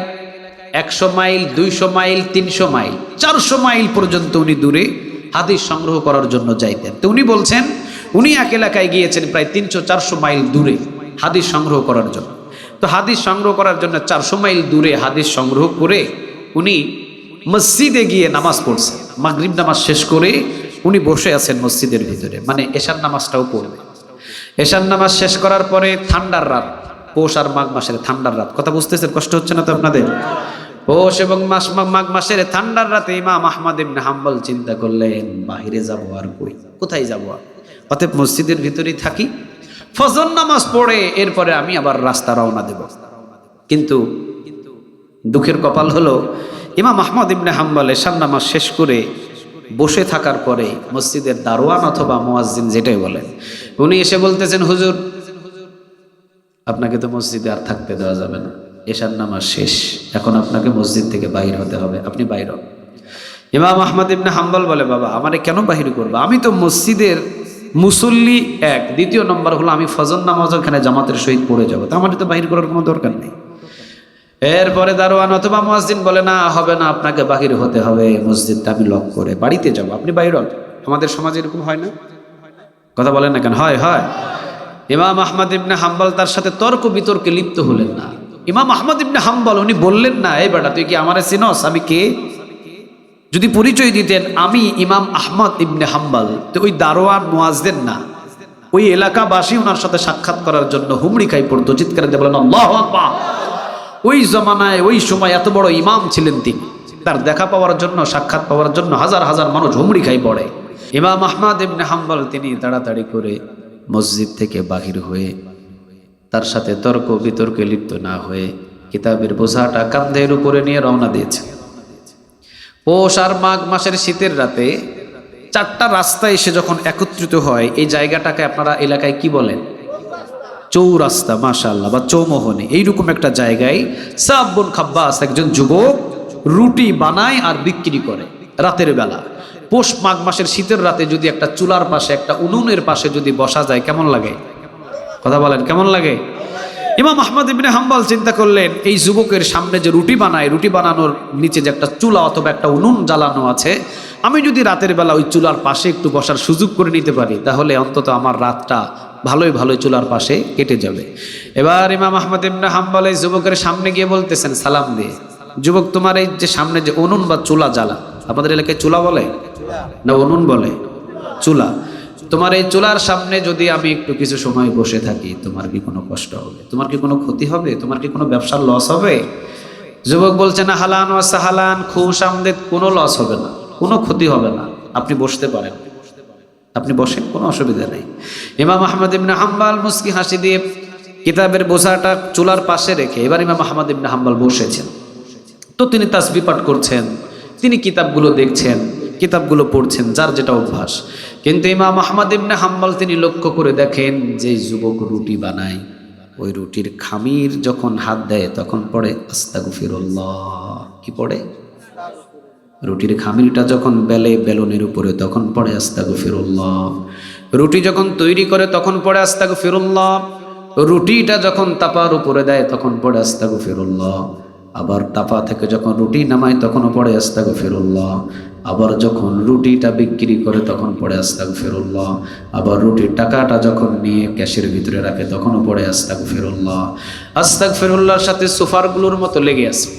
[SPEAKER 1] 100 মাইল, 200 মাইল, 300 মাইল, 400 মাইল পর্যন্ত উনি দূরে হাদিস সংগ্রহ করার জন্য যাইতেন। তো উনি বলছেন উনি এক এলাকায় গিয়েছেন প্রায় 300-400 মাইল দূরে হাদিস সংগ্রহ করার জন্য। তো হাদিস সংগ্রহ করার জন্য 400 মাইল দূরে হাদিস সংগ্রহ করে উনি মসজিদে গিয়ে নামাজ পড়ছেন। মাগরিব নামাজ শেষ করে উনি বসে আছেন মসজিদের ভিতরে, মানে এশার নামাজটাও পড়বে। এশার নামাজ শেষ করার পরে ঠান্ডার রাত, পৌষ আর মাঘ মাসের ঠান্ডার রাত। কথা বুঝতেছেন? কষ্ট হচ্ছে না তো আপনাদের? পৌষ এবং মাঘ মাসের ঠান্ডার রাতে ইমাম আহমদ ইবনে হাম্বল চিন্তা করলেন, বাহিরে যাব আর কই, কোথায় যাব? অতএব মসজিদের ভিতরেই থাকি, ফজর নামাজ পড়ে এরপরে আমি আবার রাস্তা রওনা দেব। কিন্তু দুঃখের কপাল হলো ইমাম আহমদ ইবনে হাম্বল এশার নামাজ শেষ করে বসে থাকার পরে মসজিদের দারোয়ান অথবা মুয়াজ্জিন যেটাই বলেন, উনি এসে বলতেছেন, হুজুর আপনাকে তো মসজিদে আর থাকতে দেওয়া যাবে না, এশার নামাজ শেষ, এখন আপনাকে মসজিদ থেকে বাইর হতে হবে, আপনি বাইর হন। ইমাম আহমদ ইবনে হাম্বল বলে, বাবা আমারে কেন বাহির করবো? আমি তো মসজিদের মুসল্লি এক, দ্বিতীয় নম্বর হলো আমি ফজর নামাজ ওখানে জামাতের সহিত পড়ে যাবো, তো আমার তো বাহির করার কোনো দরকার নেই। এরপরে দারোয়ান অথবা মুয়াজ্জিন বলে, না হবে না, আপনাকে বাহির হতে হবে, মসজিদটা আমি লক করে বাড়িতে যাব, আপনি বাইর হন। আমাদের সমাজে এরকম হয় না? কথা বলেন না কেন? হয় হয়। ইমাম আহমদ ইবনে হাম্বল তার সাথে তর্ক বিতর্কে লিপ্ত হলেন না। ইমাম আহমদ ইবনে হাম্বল উনি বললেন না, এই বেটা তুই কি আমারে চিনস, আমি কে? যদি পরিচয় দিতেন আমি ইমাম আহমদ ইবনে হাম্বল, তো ওই দারোয়ান মুয়াজ্জিন না, ওই এলাকাবাসী ওনার সাথে সাক্ষাৎ করার জন্য হুমড়ি খাই পড়তো, চিৎকার দিয়ে বলেন আল্লাহু আকবার। ওই জমানায় ওই সময় এত বড় ইমাম ছিলেন তিনি, তার দেখা পাওয়ার জন্য, সাক্ষাৎ পাওয়ার জন্য হাজার হাজার মানুষ হুমড়ি খাই পড়ে। ইমাম আহমদ ইবনে হাম্বল তিনি তাড়াতাড়ি করে মসজিদ থেকে বাহির হয়ে তার সাথে তর্ক বিতর্কে লিপ্ত না হয়ে কিতাবের বোঝাটা কাঁধের উপরে নিয়ে রওনা দিয়েছে। পৌষ আর মাঘ মাসের শীতের রাতে চারটা রাস্তা এসে যখন একত্রিত হয়, এই জায়গাটাকে আপনারা এলাকায় কি বলেন? চৌরাস্তা, মাশাআল্লাহ, বা চৌমোহনী। এইরকম একটা জায়গায় সাব বিন খাব্বাস একজন যুবক রুটি বানায় আর বিক্রি করে রাতের বেলা। পৌষ মাঘ মাসের শীতের রাতে যদি একটা চুলার পাশে, একটা উনুনের পাশে যদি বসা যায় কেমন লাগে? কথা বলেন, কেমন লাগে? ইমাম আহমদ ইবনে হাম্বল চিন্তা করলেন, এই যুবকের সামনে যে রুটি বানায়, রুটি বানানোর নিচে যে একটা চুলা অথবা একটা উনুন জ্বালানো আছে, আমি যদি রাতের বেলা ওই চুলার পাশে একটু বসার সুযোগ করে নিতে পারি, তাহলে অন্তত আমার রাতটা ভালোই ভালোই চুলার পাশে কেটে যাবে। এবার ইমাম আহমদ ইবনে হাম্বল এই যুবকের সামনে গিয়ে বলতেছেন সালাম দিয়ে, যুবক তোমার এই যে সামনে যে উনুন বা চুলা জ্বালা, আমাদের এলাকায় চুলা বলে না উনুন বলে? চুলা। তোমার এই চুলার সামনে যদি আমি একটু কিছু সময় বসে থাকি, তোমার কি কোনো কষ্ট হবে? তোমার কি কোনো ক্ষতি হবে? তোমার কি কোনো ব্যবসার লস হবে? যুবক বলছে না, হালান ওয়া সাহালান, খুশ আমদেদ, কোনো লস হবে না, কোনো ক্ষতি হবে না, আপনি বসতে পারেন, আপনি বসেন, কোনো অসুবিধা নেই। ইমাম আহমদ ইবনে হাম্বল মুস্কি হাসি দিয়ে কিতাবের বোঝাটা চুলার পাশে রেখে এবার ইমাম আহমদ ইবনে হাম্বল বসেছেন। তো তিনি তাসবিহ পাঠ করছেন, তিনি কিতাবগুলো দেখছেন, কিতাবগুলো পড়ছেন, যার যেটা অভ্যাস। কিন্তু ইমাম আহমদ ইবনে হাম্বল তিনি লক্ষ্য করে দেখেন যে যুবক রুটি বানায়, ওই রুটির খামির যখন হাত দেয় তখন পড়ে আস্তাগফিরুল্লাহ। কি পড়ে? রুটির খামিরটা যখন বেলে বেলনের উপরে তখন পড়ে আস্তাগফিরুল্লাহ। রুটি যখন তৈরি করে তখন পড়ে আস্তাগফিরুল্লাহ। রুটিটা যখন তাপার উপরে দেয় তখন পড়ে আস্তাগফিরুল্লাহ। আবার তাপা থেকে যখন রুটি নামায় তখনও পড়ে আস্তাগফিরুল্লাহ। আবার যখন রুটিটা বিক্রি করে তখন পড়ে আস্তাগফিরুল্লাহ। আবার রুটির টাকাটা যখন নিয়ে ক্যাশের ভিতরে রাখে তখনও পড়ে আস্তাগফিরুল্লাহ। আস্তাগফিরুল্লাহর সাথে সুফারগুলোর মতো লেগে আছে।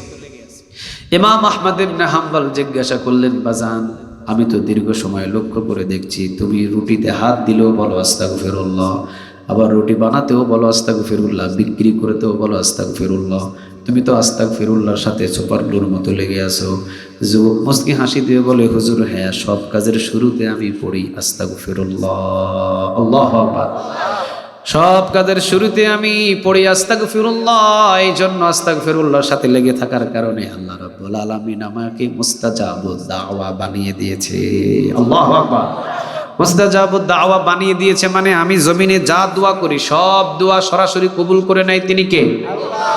[SPEAKER 1] ইমাম আহমদ ইবনে হাম্বল জিজ্ঞাসা করলেন, বাজান, আমি তো দীর্ঘ সময় লক্ষ্য করে দেখছি তুমি রুটিতে হাত দিলেও বলো আস্তাগফিরুল্লাহ, আবার রুটি বানাতেও বলো আস্তাগফিরুল্লাহ, বিক্রি করেতেও বলো আস্তাগফিরুল্লাহ, তুমি তো আস্তাগফিরুল্লাহর সাথে সুপারগ্লুর মতো লেগে আছো। যুবক মুস্কি হাসি দিয়ে বলে, হুজুর হ্যাঁ, সব কাজের শুরুতে আমি পড়ি আস্তাগফিরুল্লাহ। আল্লাহু আকবার। সব কাজের শুরুতে আমি পড়ি আস্তাগফিরুল্লাহ। এই জন্য আস্তাগফিরুল্লাহর সাথে লেগে থাকার কারণে আল্লাহ রাব্বুল আলামিন আমাকে মুস্তাজাবুদ দাওয়া বানিয়ে দিয়েছে। আল্লাহু আকবার। মুস্তাজাবুদ দাওয়া বানিয়ে দিয়েছে মানে আমি জমিনে যা দোয়া করি সব দোয়া সরাসরি কবুল করে নেয় তিনি কে? আল্লাহ।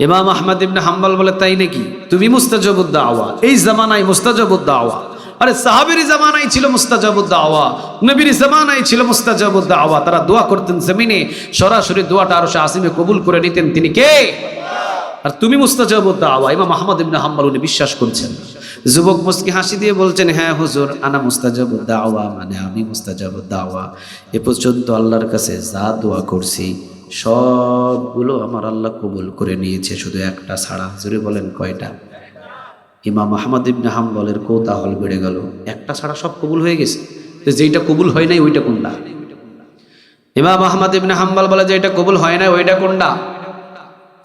[SPEAKER 1] ইমাম আহমদ ইবনে হাম্বল বলে, তাই নাকি? তুমি মুস্তাজাবুদ দাওয়া, এই জামানায় মুস্তাজাবুদ দাওয়া। আরে সাহাবীর জামানায় ছিল মুস্তাজাবুদ দাওয়া, নবীর জামানায় ছিল মুস্তাজাবুদ দাওয়া। তারা দোয়া করতেন জমিনে, সরাসরি দোয়াটা আরশে আসিমে কবুল করে নিতেন তিনি কে? আর তুমি মুস্তাজাবুদ দাওয়া। ইমাম আহমদ ইবনে হাম্বল উনি বিশ্বাস করছেন। যুবক মুস্কি হাসি দিয়ে বলছেন, হ্যাঁ হুজুর, আনা মুস্তাজাবুদ দাওয়া, মানে আমি মুস্তাজাবুদ দাওয়া। এ পর্যন্ত আল্লাহর কাছে যা দোয়া করছি সবগুলো আমার আল্লাহ কবুল করে নিয়েছে, শুধু একটা ছাড়া। জোরে বলেন কয়টা? ইমাম আহমদ ইবনে হাম্বলের কৌতূহল বেড়ে গেল, একটা ছাড়া সব কবুল হয়ে গেছে, তো যেটা কবুল হয় নাই ওইটা কোনটা? ইমাম আহমদ ইবনে হাম্বল বলে যে এটা কবুল হয় নাই ওইটা কোনটা?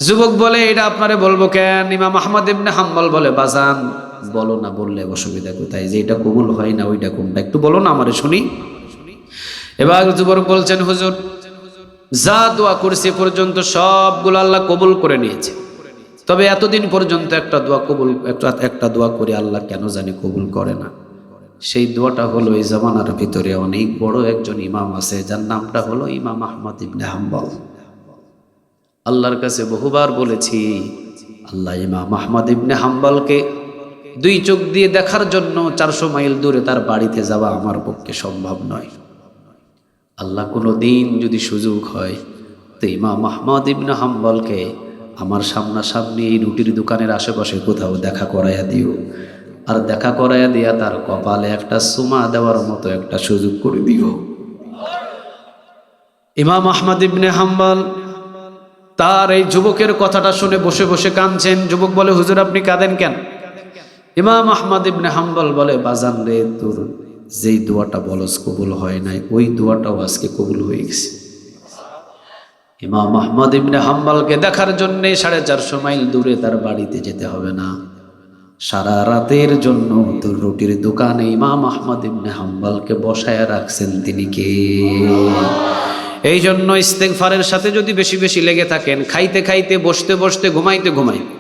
[SPEAKER 1] যুবক বলে, এটা আপনারে বলবো কেন? ইমাম আহমদ ইবনে হাম্বল বলে, বাজান বলো না, বললে অসুবিধা কোথায়? যে এটা কবুল হয় না ওইটা কোনটা, একটু বলো না আমারে শুনি। এবার যুবক বলছেন, হুজুর যা দোয়া করছে পর্যন্ত সবগুলো আল্লাহ কবুল করে নিয়েছে, তবে এতদিন পর্যন্ত একটা দোয়া করে আল্লাহ কেন জানি কবুল করে না। সেই দোয়াটা হলো, এই জামানার ভিতরে অনেক বড় একজন ইমাম আছে যার নামটা হলো ইমাম আহমদ ইবনে হাম্বল। আল্লাহর কাছে বহুবার বলেছি, আল্লাহ ইমাম আহমদ ইবনে হাম্বলকে দুই চোখ দিয়ে দেখার জন্য 400 মাইল দূরে তার বাড়িতে যাওয়া আমার পক্ষে সম্ভব নয়। আল্লাহ কোনো দিন যদি সুযোগ হয় তো ইমাম আহমদ ইবনে হাম্বলকে আমার সামনাসামনি এই রুটির দোকানের আশেপাশে কোথাও দেখা করাইয়া দিও, আর দেখা করাইয়া দিয়া তার কপালে একটা সুমা দেওয়ার মতো একটা সুযোগ করে দিও। ইমাম আহমদ ইবনে হাম্বল তার এই যুবকের কথাটা শুনে বসে বসে কাঁদছেন। যুবক বলে, হুজুর আপনি কাঁদেন কেন? ইমাম আহমদ ইবনে হাম্বল বলে, বাজান রে, তোর যেই দোয়াটা বলস কবুল হয় নাই, ওই দোয়াটাও আজকে কবুল হয়ে গেছে। ইমাম আহমদ ইবনে হাম্বলকে দেখার জন্য 450 মাইল দূরে তার বাড়িতে যেতে হবে না, সারা রাতের জন্য তোর রুটির দোকানে ইমাম আহমদ ইবনে হাম্বলকে বসায় রাখছেন। তিনি কে? এই জন্য ইস্তেগফারের সাথে যদি বেশি বেশি লেগে থাকেন, খাইতে খাইতে, বসতে বসতে, ঘুমাইতে ঘুমাইতে,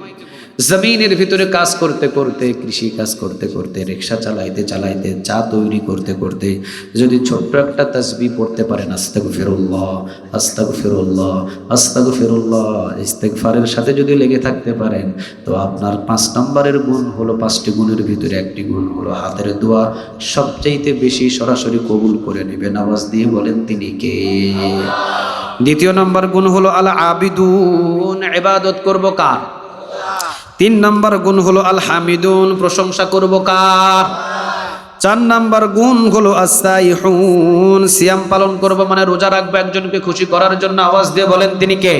[SPEAKER 1] জমিনের ভিতরে কাজ করতে করতে, কৃষি কাজ করতে করতে, রিক্সা চালাইতে চালাইতে, চা তৈরি করতে করতে যদি ছোট্ট একটা তাসবিহ পড়তে পারেন, আস্তাগফিরুল্লাহ আস্তাগফিরুল্লাহ আস্তাগফিরুল্লাহ, ইস্তেগফারের সাথে যদি লেগে থাকতে পারেন, তো আপনার 5 নম্বরের গুণ হলো, 5টি গুণের ভিতরে একটি গুণ হলো হাতের দোয়া সবচাইতে বেশি সরাসরি কবুল করে নেবেন। আওয়াজ দিয়ে বলেন, তিনি কে? দ্বিতীয় নম্বর গুণ হলো আল আবিদুন, ইবাদত করব কার? 3 নম্বর গুণ হলো আল হামিদুন, প্রশংসা করব কার? 4 নম্বর গুণ হলো আস-সাইহুন, সিয়াম পালন করব মানে রোজা রাখবো একজনকে খুশি করার জন্য। আওয়াজ দিয়ে বলেন, তিনি কে?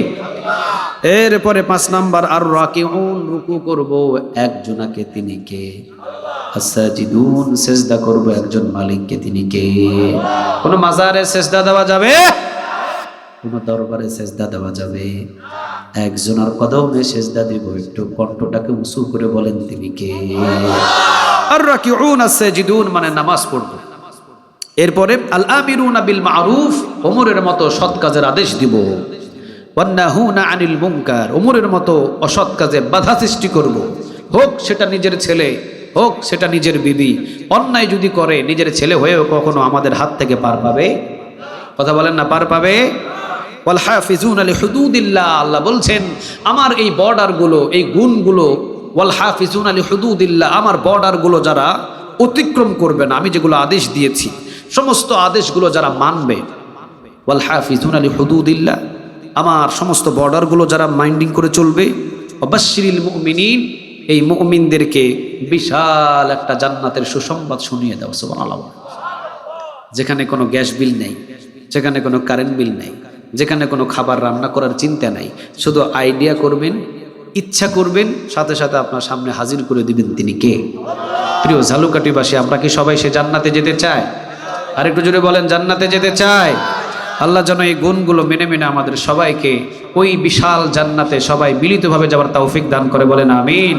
[SPEAKER 1] এরপরে 5 নম্বর আর রাকিউন, রুকু করব একজনকে, তিনি কে? আস-সাজিদুন, সিজদা করব একজন মালিককে, তিনি কে? কোন মাজারে সিজদা দেওয়া যাবে? কোন দরবারে সিজদা দেওয়া যাবে? একজনের কদমে সিজদা দিব। একটু কণ্ঠটাকে উঁচু করে বলেন, তিনি কে? আর রাকিউন আস-সাজিদুন মানে নামাজ পড়ব। এরপরে আল আমিরুনা বিল মারুফ, ওমরের মতো সৎ কাজের আদেশ দিব। ওয়ান নাহুনা আনিল মুনকার, ওমরের মতো অসৎ কাজে বাধা সৃষ্টি করব। হোক সেটা নিজের ছেলে, হোক সেটা নিজের বিবি, অন্যায় যদি করে নিজের ছেলে হয়েও কখনো আমাদের হাত থেকে পার পাবে? কথা বলেন না, পার পাবে? ওয়াল হাফিজুনা লিহুদুদিল্লাহ, আল্লাহ বলছেন আমার এই বর্ডারগুলো, এই গুণগুলো, ওয়াল হাফিজুনা লিহুদুদিল্লাহ, আমার বর্ডারগুলো যারা অতিক্রম করবে না, আমি যেগুলো আদেশ দিয়েছি সমস্ত আদেশগুলো যারা মানবে, ওয়াল হাফিজুনা লিহুদুদিল্লাহ, আমার সমস্ত বর্ডারগুলো যারা মাইন্ডিং করে চলবে, ওয়াবাশশিরিল মুমিনিন, এই মুমিনদেরকে বিশাল একটা জান্নাতের সুসংবাদ শুনিয়ে দাও। সুবহানাল্লাহ। যেখানে কোনো গ্যাস বিল নেই, যেখানে কোনো কারেন্ট বিল নেই, যেখানে কোনো খাবার রান্না করার চিন্তা নাই, শুধু আইডিয়া করবেন, ইচ্ছা করবেন, সাথে সাথে আপনার সামনে হাজির করে দিবেন, তিনি কে? প্রিয় ঝালুকাঠিবাসী, আমরা কি সবাই সে জান্নাতে যেতে চাই? আর একটু জোরে বলেন, জান্নাতে যেতে চাই? আল্লাহ যেন এই গুণগুলো মেনে মেনে আমাদের সবাইকে ওই বিশাল জান্নাতে সবাই মিলিতভাবে যাওয়ার তৌফিক দান করে, বলেন আমিন।